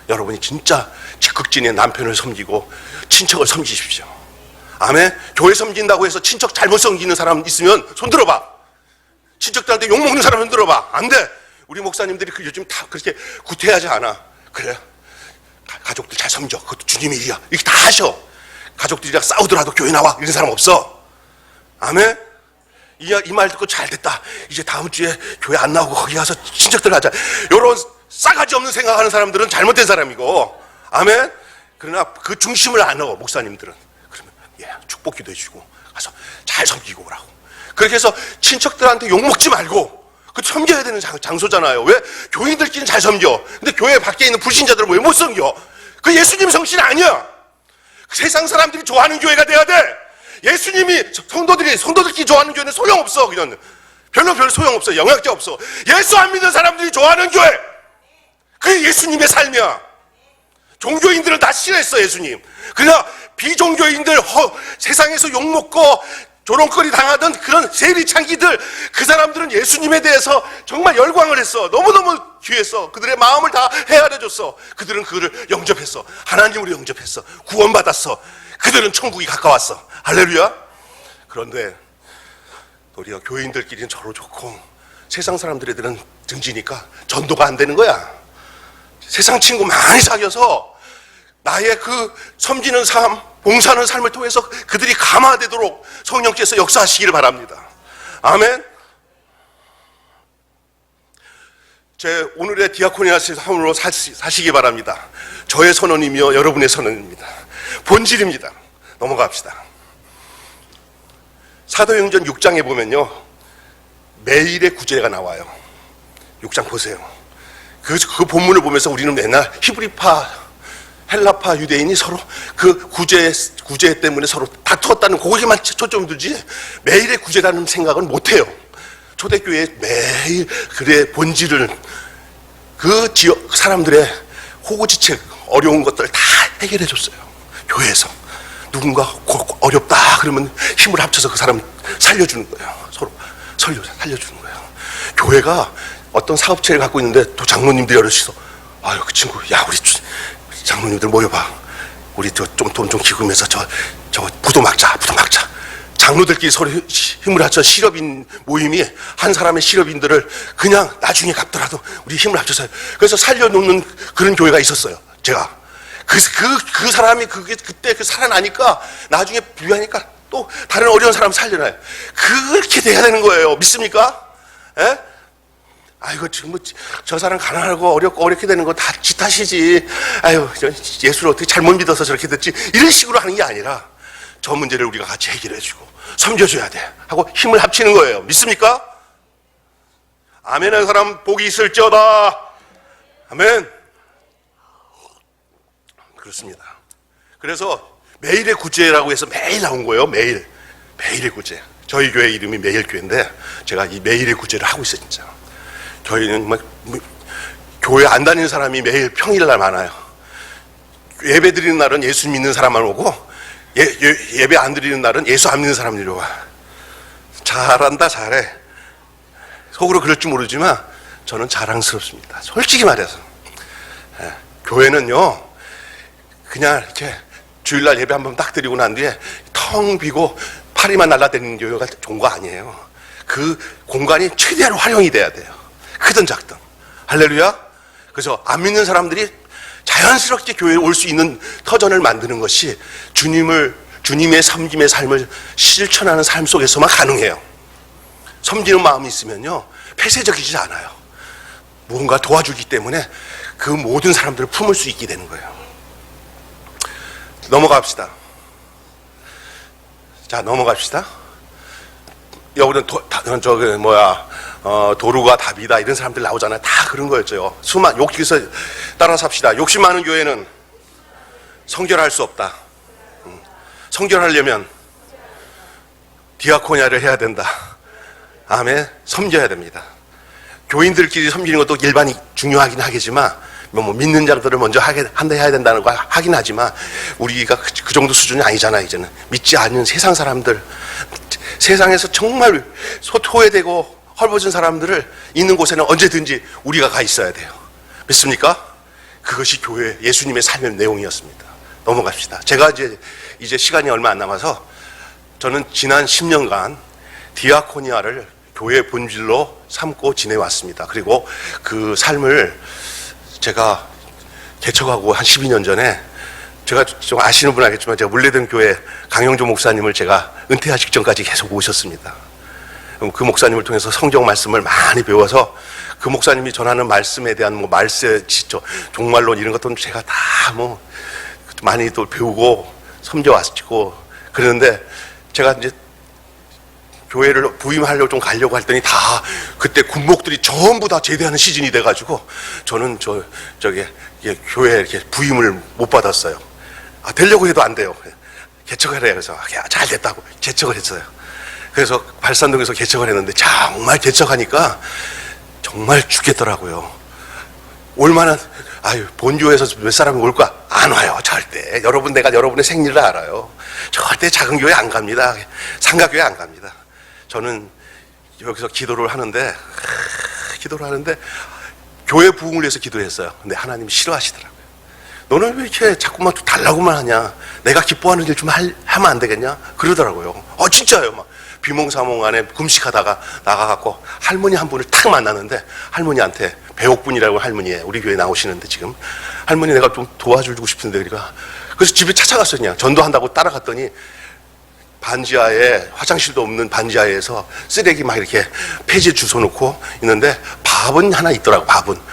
여러분이 진짜 적극진의 남편을 섬기고 친척을 섬기십시오. 아멘. 교회 섬긴다고 해서 친척 잘못 섬기는 사람 있으면 손 들어봐. 친척들한테 욕먹는 사람 손 들어봐. 안 돼. 우리 목사님들이 요즘 다 그렇게 구태하지 않아. 그래, 가족들 잘 섬겨. 그것도 주님의 일이야. 이렇게 다 하셔. 가족들이랑 싸우더라도 교회 나와. 이런 사람 없어. 아멘? 이 말 듣고 잘 됐다. 이제 다음 주에 교회 안 나오고 거기 가서 친척들 하자. 이런 싸가지 없는 생각하는 사람들은 잘못된 사람이고. 아멘? 그러나 그 중심을 안 넣어, 목사님들은. 그러면, 축복 기도해 주고, 가서 잘 섬기고 오라고. 그렇게 해서 친척들한테 욕먹지 말고, 그 섬겨야 되는 장소잖아요. 왜? 교인들끼리는 잘 섬겨. 근데 교회 밖에 있는 불신자들은 왜 못 섬겨? 그 예수님 성신 아니야. 세상 사람들이 좋아하는 교회가 돼야 돼. 예수님이 성도들끼리 좋아하는 교회는 소용없어. 그냥 별로 소용없어. 영향력 없어. 예수 안 믿는 사람들이 좋아하는 교회, 그게 예수님의 삶이야. 종교인들은 다 싫어했어, 예수님. 그러나 비종교인들, 세상에서 욕먹고 조롱거리 당하던 그런 세리창기들, 그 사람들은 예수님에 대해서 정말 열광을 했어. 너무너무 귀했어. 그들의 마음을 다 헤아려줬어. 그들은 그를 영접했어. 하나님으로 영접했어. 구원받았어. 그들은 천국이 가까웠어. 할렐루야. 그런데 우리가 교인들끼리는 서로 좋고 세상 사람들애들은 등지니까 전도가 안 되는 거야. 세상 친구 많이 사귀어서 나의 그 섬기는 삶, 봉사하는 삶을 통해서 그들이 감화되도록 성령께서 역사하시기를 바랍니다. 아멘. 제 오늘의 디아코니아 삶으로 사시기 바랍니다. 저의 선언이며 여러분의 선언입니다. 본질입니다. 넘어갑시다. 사도행전 6장에 보면요, 매일의 구제가 나와요. 6장 보세요. 그 본문을 보면서 우리는 맨날 히브리파, 헬라파, 유대인이 서로 그 구제 때문에 서로 다투었다는 거기에만 초점 두지 매일의 구제라는 생각은 못해요. 초대교회에 매일 그의 본질을, 그 지역 사람들의 호구지책, 어려운 것들 다 해결해 줬어요. 교회에서 누군가 어렵다 그러면 힘을 합쳐서 그 사람 살려주는 거예요. 서로 살려주는 거예요. 교회가 어떤 사업체를 갖고 있는데 또 장로님들이 어르시서, 아유 그 친구, 야 우리 장로님들 모여봐. 우리 좀 돈 좀 기금해서 저 부도 막자. 장로들끼리 서로 힘을 합쳐 실업인 모임이 한 사람의 실업인들을 그냥 나중에 갚더라도 우리 힘을 합쳐서, 그래서 살려놓는 그런 교회가 있었어요. 제가 그 사람이 그때 살아나니까 나중에 부유하니까 또 다른 어려운 사람 살려놔요. 그렇게 돼야 되는 거예요. 믿습니까? 예? 아이고 지금 저 사람 가난하고 어렵고 어렵게 되는 거 다 지 탓이지. 아유 예수를 어떻게 잘못 믿어서 저렇게 됐지. 이런 식으로 하는 게 아니라 저 문제를 우리가 같이 해결해주고 섬겨줘야 돼 하고 힘을 합치는 거예요. 믿습니까? 아멘 하는 사람 복이 있을지어다. 아멘. 그렇습니다. 그래서 매일의 구제라고 해서 매일 나온 거예요. 매일의 구제. 저희 교회 이름이 매일교회인데 제가 이 매일의 구제를 하고 있어요. 진짜 저희는 교회 안 다니는 사람이 매일 평일날 많아요. 예배 드리는 날은 예수 믿는 사람만 오고 예배 안 드리는 날은 예수 안 믿는 사람들이 와. 잘한다, 잘해. 속으로 그럴 줄 모르지만 저는 자랑스럽습니다. 솔직히 말해서. 교회는요, 그냥 이렇게 주일날 예배 한번 딱 드리고 난 뒤에 텅 비고 파리만 날아다니는 교회가 좋은 거 아니에요. 그 공간이 최대한 활용이 돼야 돼요. 크든 작든. 할렐루야. 그래서 안 믿는 사람들이 자연스럽게 교회에 올 수 있는 터전을 만드는 것이 주님의 섬김의 삶을 실천하는 삶 속에서만 가능해요. 섬기는 마음이 있으면요, 폐쇄적이지 않아요. 무언가 도와주기 때문에 그 모든 사람들을 품을 수 있게 되는 거예요. 넘어갑시다. 자, 넘어갑시다. 여기는 도루가 답이다 이런 사람들 나오잖아요. 다 그런 거였죠. 여기서 따라 삽시다. 욕심 많은 교회는 성결할 수 없다. 성결하려면 디아코니아를 해야 된다. 아멘. 섬겨야 됩니다. 교인들끼리 섬기는 것도 일반이 중요하긴 하겠지만 믿는 자들을 먼저 해야 된다는 거 하긴 하지만 우리가 그 정도 수준이 아니잖아요. 이제는 믿지 않는 세상 사람들, 세상에서 정말 소외되고 헐벗은 사람들을 있는 곳에는 언제든지 우리가 가 있어야 돼요. 믿습니까? 그것이 교회 예수님의 삶의 내용이었습니다. 넘어갑시다. 제가 이제 시간이 얼마 안 남아서 저는 지난 10년간 디아코니아를 교회 본질로 삼고 지내왔습니다. 그리고 그 삶을 제가 개척하고 한 12년 전에, 제가 좀 아시는 분 알겠지만 제가 물레동 교회 강영조 목사님을 제가 은퇴하시기 전까지 계속 모셨습니다. 그 목사님을 통해서 성경 말씀을 많이 배워서 그 목사님이 전하는 말씀에 대한 뭐 말세 종말론 이런 것들은 제가 다 뭐 많이 또 배우고 섬겨왔고 그러는데, 제가 이제 교회를 부임하려고 좀 가려고 했더니 다 그때 군목들이 전부 다 제대하는 시즌이 돼가지고 저는 교회에 이렇게 부임을 못 받았어요. 되려고 해도 안 돼요. 개척을 해야 해서 잘 됐다고 개척을 했어요. 그래서 발산동에서 개척을 했는데 정말 개척하니까 정말 죽겠더라고요. 올만한, 본교에서 몇 사람이 올까? 안 와요, 절대. 내가 여러분의 생일을 알아요. 절대 작은 교회 안 갑니다. 상가교회 안 갑니다. 저는 여기서 기도를 하는데 교회 부흥을 위해서 기도했어요. 근데 하나님이 싫어하시더라고요. 너는 왜 이렇게 자꾸만 달라고만 하냐? 내가 기뻐하는 일 좀 하면 안 되겠냐? 그러더라고요. 진짜요. 막 비몽사몽 안에 금식하다가 나가갖고 할머니 한 분을 탁 만났는데, 할머니한테, 배옥분이라고 할머니예요. 우리 교회 나오시는데 지금. 할머니 내가 좀 도와주고 싶은데, 그러니까. 그래서 집에 찾아갔어요. 그냥 전도한다고 따라갔더니 반지하에, 화장실도 없는 반지하에서 쓰레기 막 이렇게 폐지 주워놓고 있는데 밥은 하나 있더라고.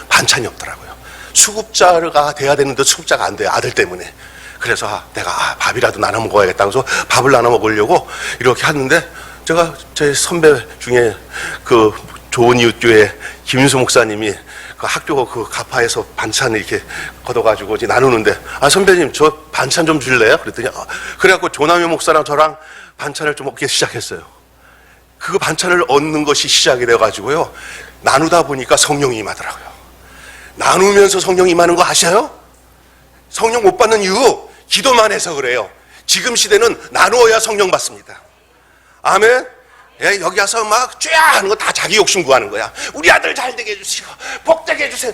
반찬이 없더라고요. 수급자가 돼야 되는데 수급자가 안 돼요, 아들 때문에. 그래서 내가 밥이라도 나눠 먹어야겠다 그래서 밥을 나눠 먹으려고 이렇게 하는데, 제가 제 선배 중에 그 좋은 이웃 교회 김윤수 목사님이 그 학교 그 가파에서 반찬을 이렇게 걷어가지고 이제 나누는데, 선배님 저 반찬 좀 줄래요? 그랬더니 그래갖고 조남효 목사랑 저랑 반찬을 좀 먹기 시작했어요. 그 반찬을 얻는 것이 시작이 돼가지고요, 나누다 보니까 성령이 임하더라고요. 나누면서 성령이 임하는 거 아셔요? 성령 못 받는 이유, 기도만 해서 그래요. 지금 시대는 나누어야 성령 받습니다. 아멘. 여기 와서 막 쥐야 하는 거 다 자기 욕심 구하는 거야. 우리 아들 잘 되게 해주시고 복되게 해주세요.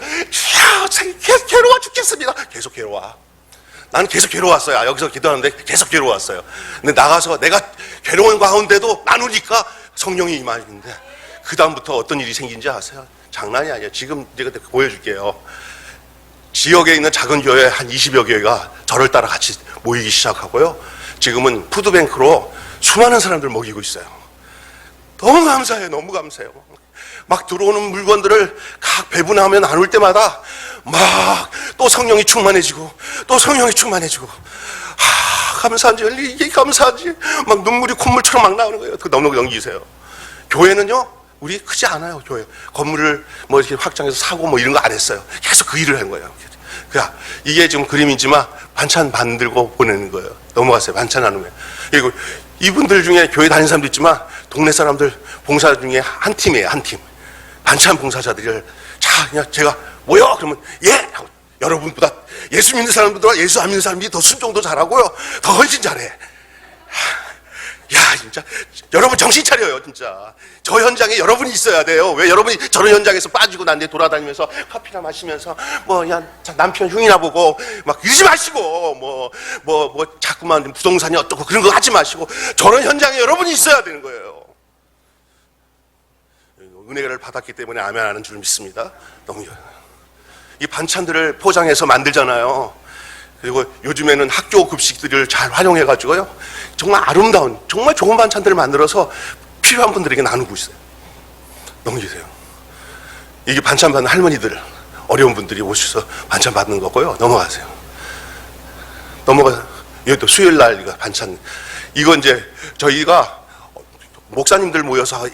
괴로워 죽겠습니다. 계속 괴로워. 나는 계속 괴로웠어요. 여기서 기도하는데 계속 괴로웠어요. 근데 나가서 내가 괴로운 가운데도 나누니까 성령이 임하는데, 그 다음부터 어떤 일이 생긴지 아세요? 장난이 아니에요. 지금 제가 보여줄게요. 지역에 있는 작은 교회 한 20여 교회가 저를 따라 같이 모이기 시작하고요. 지금은 푸드뱅크로 수많은 사람들 먹이고 있어요. 너무 감사해요. 너무 감사해요. 막 들어오는 물건들을 각 배분하면 나눌 때마다 막 또 성령이 충만해지고 또 성령이 충만해지고, 감사한지, 이게 감사한지 막 눈물이 콧물처럼 막 나오는 거예요. 너무 넘기세요. 교회는요, 우리 크지 않아요. 교회 건물을 뭐 이렇게 확장해서 사고 뭐 이런 거 안 했어요. 계속 그 일을 한 거예요. 이게 지금 그림이지만 반찬 만들고 보내는 거예요. 넘어갔어요. 반찬 나누면. 그리고 이분들 중에 교회 다니는 사람도 있지만 동네 사람들 봉사 중에 한 팀이에요. 한 팀. 반찬 봉사자들을 그냥 제가 뭐요? 그러면 하고, 여러분보다 예수 믿는 사람보다 예수 안 믿는 사람이 더 순종도 잘하고요, 더 훨씬 잘해. 진짜 여러분 정신 차려요. 진짜 저 현장에 여러분이 있어야 돼요. 왜 여러분이 저런 현장에서 빠지고 난 뒤에 돌아다니면서 커피나 마시면서 남편 흉이나 보고 막 이러지 마시고 뭐 자꾸만 부동산이 어떻고 그런 거 하지 마시고, 저런 현장에 여러분이 있어야 되는 거예요. 은혜를 받았기 때문에 아멘 하는 줄 믿습니다. 이 반찬들을 포장해서 만들잖아요. 그리고 요즘에는 학교 급식들을 잘 활용해가지고요, 정말 아름다운, 정말 좋은 반찬들을 만들어서 필요한 분들에게 나누고 있어요. 넘기세요. 이게 반찬 받는 할머니들, 어려운 분들이 오셔서 반찬 받는 거고요. 넘어가세요. 여기 또 수요일 날 이거 반찬, 이거 이제 저희가 목사님들 모여서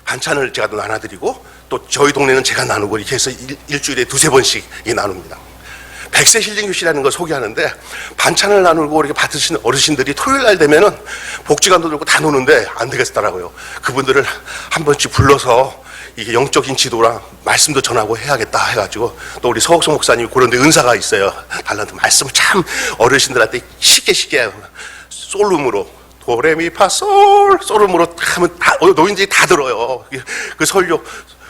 반찬을 제가 또 나눠드리고, 또 저희 동네는 제가 나누고, 이렇게 해서 일주일에 두세 번씩 나눕니다. 백세 힐링 교실이라는 걸 소개하는데, 반찬을 나누고 이렇게 받으시는 어르신들이 토요일 날 되면은 복지관도 들고 다 노는데 안 되겠더라고요. 그분들을 한 번씩 불러서 이게 영적인 지도랑 말씀도 전하고 해야겠다 해가지고, 또 우리 서옥성 목사님이 그런 데 은사가 있어요. 달란트 말씀을 참 어르신들한테 쉽게 솔룸으로, 솔음으로 하면 노인들이 다 들어요. 그 설교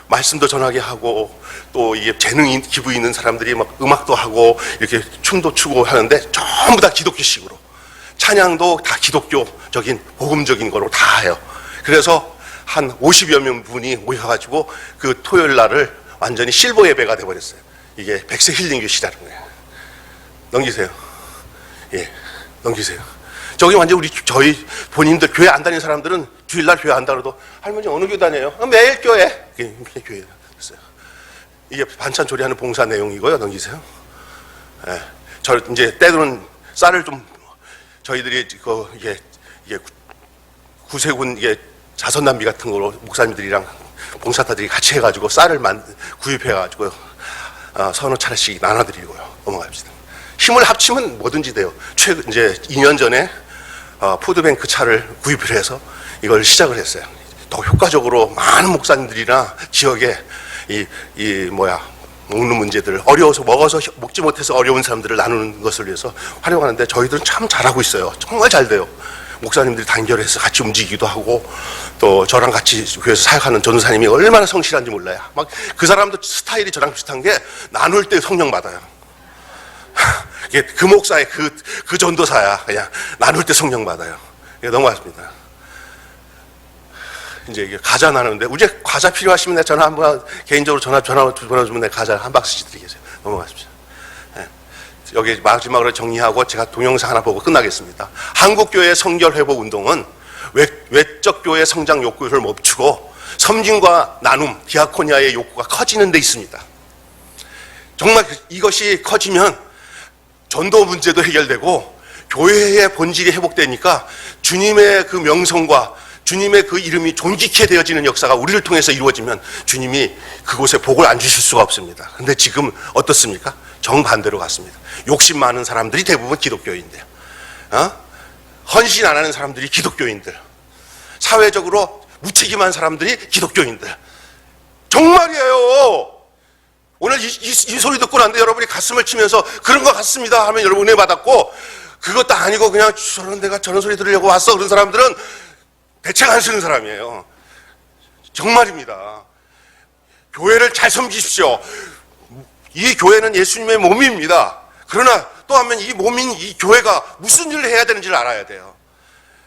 말씀도 전하게 하고, 또 이게 재능 기부 있는 사람들이 막 음악도 하고 이렇게 춤도 추고 하는데 전부 다 기독교식으로, 찬양도 다 기독교적인 복음적인 거로 다 해요. 그래서 한 50여 명 분이 모여가지고 그 토요일 날을 완전히 실버 예배가 돼버렸어요. 이게 백세 힐링 교시라는 거예요. 넘기세요. 예, 넘기세요. 저기 완전 저희 본인들 교회 안 다니는 사람들은 주일날 교회 안 다녀도 할머니 어느 교회 다녀요? 매일 교회. 교회 됐어요. 이게 반찬 조리하는 봉사 내용이고요. 넘기세요. 예, 저 이제 때로는 쌀을 좀 저희들이 이게 구세군 이게 자선 낭비 같은 거로 목사님들이랑 봉사자들이 같이 해가지고 쌀을 구입해가지고 서너 차례씩 나눠드리고요. 넘어갑시다. 힘을 합치면 뭐든지 돼요. 이제 2년 전에 푸드뱅크 차를 구입을 해서 이걸 시작을 했어요. 더 효과적으로 많은 목사님들이나 지역에 먹는 문제들, 어려워서 먹어서 먹지 못해서 어려운 사람들을 나누는 것을 위해서 활용하는데 저희들은 참 잘하고 있어요. 정말 잘 돼요. 목사님들이 단결해서 같이 움직이기도 하고 또 저랑 같이 교회에서 사역하는 전도사님이 얼마나 성실한지 몰라요. 막 그 사람도 스타일이 저랑 비슷한 게 나눌 때 성령 받아요. 그 목사의 그 전도사야. 그냥 나눌 때 성령 받아요. 넘어갔습니다. 이제 이게 과자 나누는데 이제 과자 필요하시면 내가 전화 한번 개인적으로 전화 주면 내가 과자 한 박스씩 드리겠어요. 넘어가십시오. 네. 여기 마지막으로 정리하고 제가 동영상 하나 보고 끝나겠습니다. 한국교회 성결회복 운동은 외적 교회 성장 욕구를 멈추고 섬김과 나눔, 디아코니아의 욕구가 커지는 데 있습니다. 정말 이것이 커지면 전도 문제도 해결되고 교회의 본질이 회복되니까 주님의 그 명성과 주님의 그 이름이 존귀케 되어지는 역사가 우리를 통해서 이루어지면 주님이 그곳에 복을 안 주실 수가 없습니다. 근데 지금 어떻습니까? 정반대로 갔습니다. 욕심 많은 사람들이 대부분 기독교인들, 헌신 안 하는 사람들이 기독교인들, 사회적으로 무책임한 사람들이 기독교인들. 정말이에요. 오늘 이 소리 듣고 난데 여러분이 가슴을 치면서 그런 것 같습니다 하면 여러분 은혜 받았고, 그것도 아니고 그냥 내가 저런 소리 들으려고 왔어 그런 사람들은 대책 안 쓰는 사람이에요. 정말입니다. 교회를 잘 섬기십시오. 이 교회는 예수님의 몸입니다. 그러나 또 하면 이 몸인 이 교회가 무슨 일을 해야 되는지를 알아야 돼요.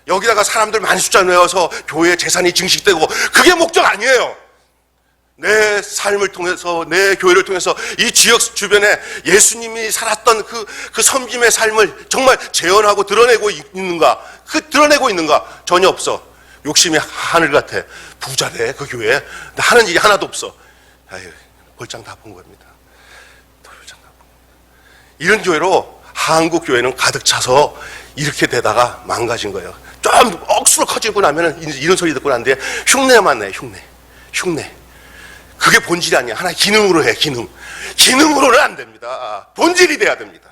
여기다가 사람들 많이 숫자 내어서 교회 재산이 증식되고 그게 목적 아니에요. 내 삶을 통해서, 내 교회를 통해서 이 지역 주변에 예수님이 살았던 그 섬김의 삶을 정말 재현하고 드러내고 있는가? 드러내고 있는가? 전혀 없어. 욕심이 하늘 같아. 부자 돼, 그 교회. 근데 하는 일이 하나도 없어. 아유, 볼장 다 본 겁니다. 볼장 다 본. 이런 교회로 한국 교회는 가득 차서 이렇게 되다가 망가진 거예요. 좀 억수로 커지고 나면은 이런 소리 듣고 난데 흉내만 내, 흉내. 그게 본질이 아니야. 하나의 기능으로 해, 기능. 기능으로는 안 됩니다. 본질이 돼야 됩니다.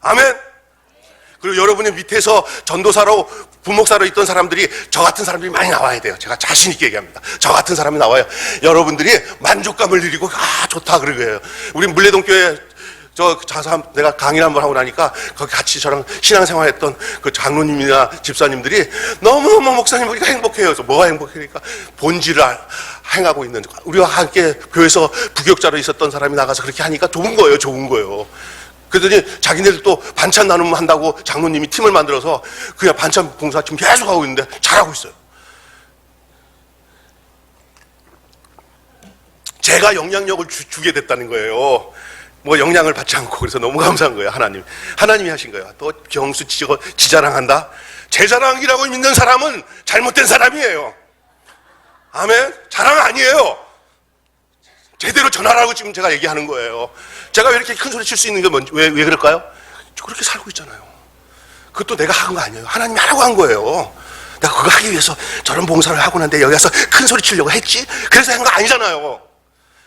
아멘. 그리고 여러분의 밑에서 전도사로 부목사로 있던 사람들이 저 같은 사람들이 많이 나와야 돼요. 제가 자신 있게 얘기합니다. 저 같은 사람이 나와요. 여러분들이 만족감을 누리고 좋다 그러고요. 우리 물레동교회 내가 강의를 한번 하고 나니까 거기 같이 저랑 신앙생활했던 그 장로님이나 집사님들이 너무너무 목사님 우리가 행복해요. 그래서 뭐가 행복하니까 본질을 행하고 있는, 우리와 함께 교회에서 부교육자로 있었던 사람이 나가서 그렇게 하니까 좋은 거예요. 그랬더니 자기네들도 반찬 나눔 한다고 장로님이 팀을 만들어서 그냥 반찬 봉사 지금 계속 하고 있는데 잘하고 있어요. 제가 영향력을 주게 됐다는 거예요. 뭐 영향을 받지 않고. 그래서 너무 감사한 거예요. 하나님이 하신 거예요. 또 경수 지자랑한다. 제 자랑이라고 믿는 사람은 잘못된 사람이에요. 아멘. 자랑 아니에요. 제대로 전하라고 지금 제가 얘기하는 거예요. 제가 왜 이렇게 큰 소리 칠 수 있는 게 왜 그럴까요? 저 그렇게 살고 있잖아요. 그것도 내가 한 거 아니에요. 하나님이 하라고 한 거예요. 내가 그거 하기 위해서 저런 봉사를 하고 난데 여기 와서 큰 소리 치려고 했지? 그래서 한 거 아니잖아요.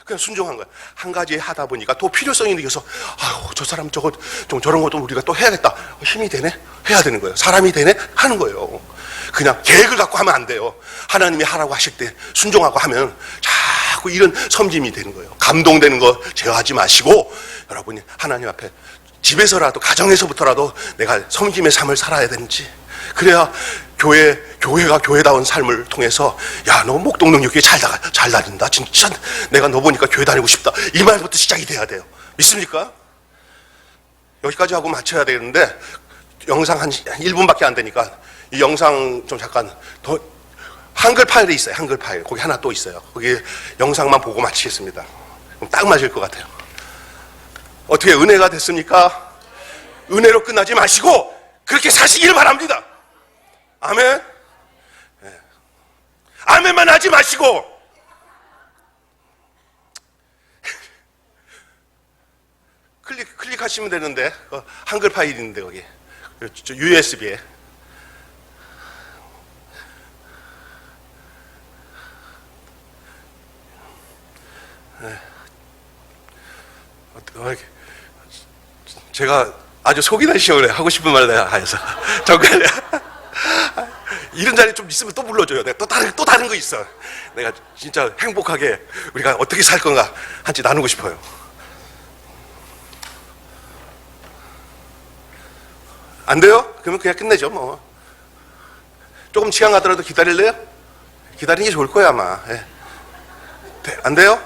그냥 순종한 거예요. 한 가지 하다 보니까 또 필요성이 느껴서 저 사람 저런 것도 우리가 또 해야겠다. 힘이 되네? 해야 되는 거예요. 사람이 되네? 하는 거예요. 그냥 계획을 갖고 하면 안 돼요. 하나님이 하라고 하실 때 순종하고 하면 자꾸 이런 섬김이 되는 거예요. 감동되는 거 제어하지 마시고 여러분이 하나님 앞에 집에서라도 가정에서부터라도 내가 섬김의 삶을 살아야 되는지, 그래야 교회가 교회다운 삶을 통해서 야, 너 목동능 교회 잘 다닌다. 진짜 내가 너 보니까 교회 다니고 싶다. 이 말부터 시작이 돼야 돼요. 믿습니까? 여기까지 하고 마쳐야 되는데 영상 한 1분밖에 안 되니까 이 영상 좀 잠깐 더 한글 파일이 있어요. 한글 파일. 거기 하나 또 있어요. 거기 영상만 보고 마치겠습니다. 그럼 딱 맞을 것 같아요. 어떻게 은혜가 됐습니까? 은혜로 끝나지 마시고 그렇게 사시기를 바랍니다. 아멘. 네. 아멘만 하지 마시고 클릭하시면 되는데 한글 파일이 있는데 거기 USB에 제가 아주 속이 다 시원해. 하고 싶은 말 내가 해서 정말 이런 자리 좀 있으면 또 불러줘요. 내가 또 다른 거 있어. 내가 진짜 행복하게 우리가 어떻게 살 건가 한지 나누고 싶어요. 안 돼요? 그러면 그냥 끝내죠 뭐. 조금 시간 가더라도 기다릴래요? 기다리는 게 좋을 거야 아마. 예. 안 돼요?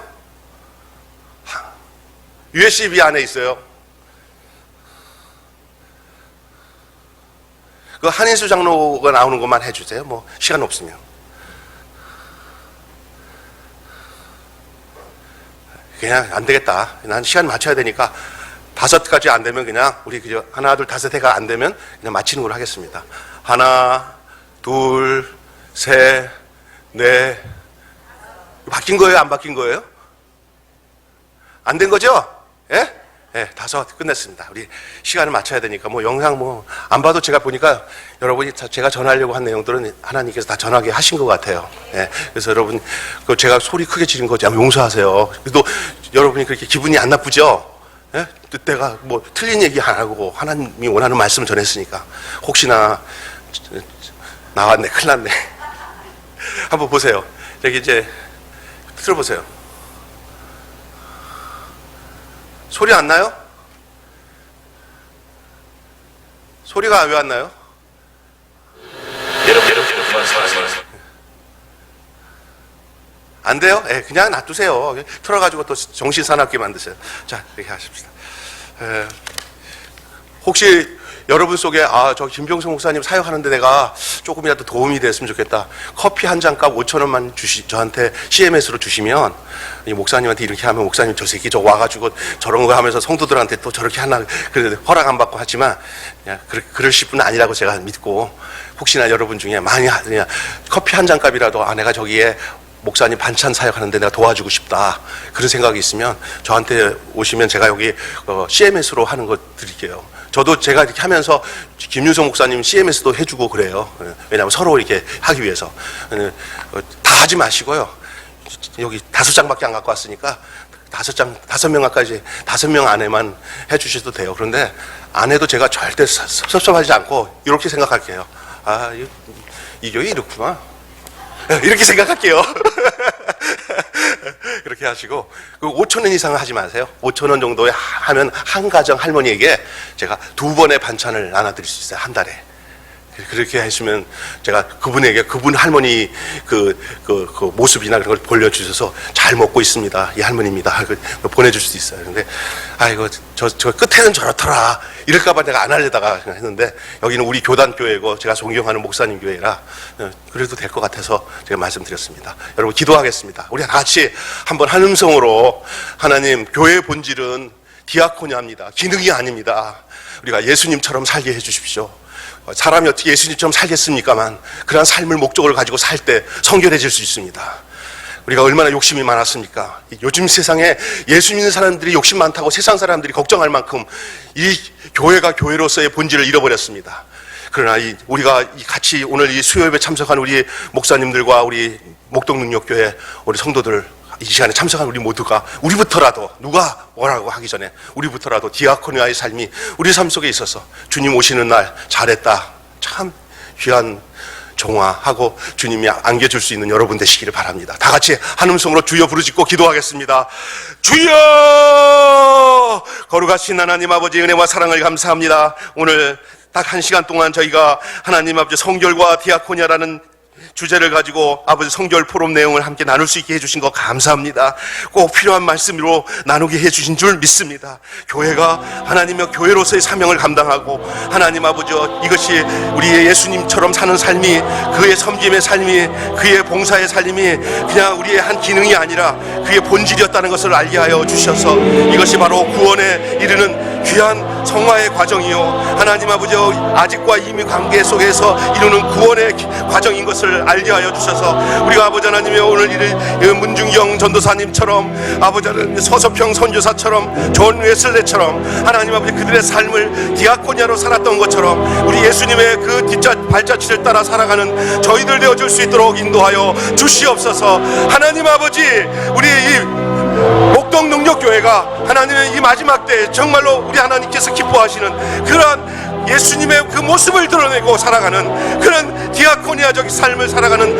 USB 안에 있어요. 그 한인수 장로가 나오는 것만 해주세요. 뭐 시간 없으면. 그냥 안 되겠다. 난 시간 맞춰야 되니까 5가지 안 되면 그냥 우리 그저 하나 둘 다섯 해가 안 되면 그냥 마치는 걸로 하겠습니다. 하나, 둘, 셋, 넷. 바뀐 거예요? 안 바뀐 거예요? 안 된 거죠? 예? 예, 5 끝냈습니다. 우리 시간을 맞춰야 되니까 뭐 영상 뭐 안 봐도 제가 보니까 여러분이 제가 전하려고 한 내용들은 하나님께서 다 전하게 하신 것 같아요. 예, 그래서 여러분 그 제가 소리 크게 지른 거 용서하세요. 그래도 여러분이 그렇게 기분이 안 나쁘죠? 예? 내가 뭐 틀린 얘기 안 하고 하나님이 원하는 말씀을 전했으니까 혹시나 나왔네, 큰일 났네. 한번 보세요. 여기 이제 들어보세요. 소리 안 나요? 소리가 왜 안 나요? 안 돼요? 예, 그냥 놔두세요. 틀어가지고 또 정신 사납게 만드세요. 자, 이렇게 하십시다. 혹시 여러분 속에 저 김병성 목사님 사역하는데 내가 조금이라도 도움이 됐으면 좋겠다. 커피 한 잔 값 5,000원만 저한테 CMS로 주시면 이 목사님한테 이렇게 하면 목사님 저 새끼 저 와가지고 저런 거 하면서 성도들한테 또 저렇게 하나 그래 허락 안 받고 하지만 그냥 그러실 분은 아니라고 제가 믿고 혹시나 여러분 중에 많이 그냥 커피 한 잔 값이라도 내가 저기에 목사님 반찬 사역하는데 내가 도와주고 싶다 그런 생각이 있으면 저한테 오시면 제가 여기 CMS로 하는 거 드릴게요. 저도 제가 이렇게 하면서 김윤성 목사님 CMS도 해주고 그래요. 왜냐하면 서로 이렇게 하기 위해서. 다 하지 마시고요. 여기 5장밖에 안 갖고 왔으니까 5명까지 5명 안에만 해주셔도 돼요. 그런데 안 해도 제가 절대 섭섭하지 않고 이렇게 생각할게요. 이 교회 이렇구나. 이렇게 생각할게요. 그렇게 하시고 5,000원 이상은 하지 마세요. 5,000원 정도에 하면 한 가정 할머니에게 제가 2번의 반찬을 나눠드릴 수 있어요. 한 달에. 그렇게 하시면 제가 그분에게 그분 할머니 그 모습이나 그런 걸 보여주셔서 잘 먹고 있습니다. 이 할머니입니다. 보내줄 수 있어요. 근데 아이고 저 끝에는 저렇더라. 이럴까봐 내가 안 하려다가 했는데 여기는 우리 교단교회고 제가 존경하는 목사님 교회라 그래도 될 것 같아서 제가 말씀드렸습니다. 여러분 기도하겠습니다. 우리 다 같이 한번 한 음성으로 하나님 교회의 본질은 디아코니아입니다. 기능이 아닙니다. 우리가 예수님처럼 살게 해주십시오. 사람이 어떻게 예수님처럼 살겠습니까만 그러한 삶을 목적을 가지고 살 때 성결해질 수 있습니다. 우리가 얼마나 욕심이 많았습니까? 요즘 세상에 예수 믿는 사람들이 욕심 많다고 세상 사람들이 걱정할 만큼 이 교회가 교회로서의 본질을 잃어버렸습니다. 그러나 우리가 같이 오늘 이 수요예배 참석한 우리 목사님들과 우리 목동능력교회 우리 성도들 이 시간에 참석한 우리 모두가 우리부터라도 누가 뭐라고 하기 전에 우리부터라도 디아코니아의 삶이 우리 삶 속에 있어서 주님 오시는 날 잘했다 참 귀한 종아하고 주님이 안겨줄 수 있는 여러분 되시기를 바랍니다. 다 같이 한 음성으로 주여 부르짖고 기도하겠습니다. 주여! 거룩하신 하나님 아버지 은혜와 사랑을 감사합니다. 오늘 딱 1시간 동안 저희가 하나님 아버지 성결과 디아코니아라는 주제를 가지고 아버지 성결 포럼 내용을 함께 나눌 수 있게 해주신 거 감사합니다. 꼭 필요한 말씀으로 나누게 해주신 줄 믿습니다. 교회가 하나님의 교회로서의 사명을 감당하고 하나님 아버지 이것이 우리의 예수님처럼 사는 삶이 그의 섬김의 삶이 그의 봉사의 삶이 그냥 우리의 한 기능이 아니라 그의 본질이었다는 것을 알게 하여 주셔서 이것이 바로 구원에 이르는 귀한 성화의 과정이요 하나님 아버지 아직과 이미 관계 속에서 이루는 구원의 과정인 것을 알게 하여 주셔서 우리가 아버지 하나님의 오늘 이를 문중경 전도사님처럼 아버지 하나님 서서평 선교사처럼 존 웨슬레처럼 하나님 아버지 그들의 삶을 디아코니아로 살았던 것처럼 우리 예수님의 그 발자취를 따라 살아가는 저희들 되어줄 수 있도록 인도하여 주시옵소서. 하나님 아버지 우리 이 목동 능력교회가 하나님의 이 마지막 때 정말로 우리 하나님께서 기뻐하시는 그러한 예수님의 그 모습을 드러내고 살아가는 그런 디아코니아적 삶을 살아가는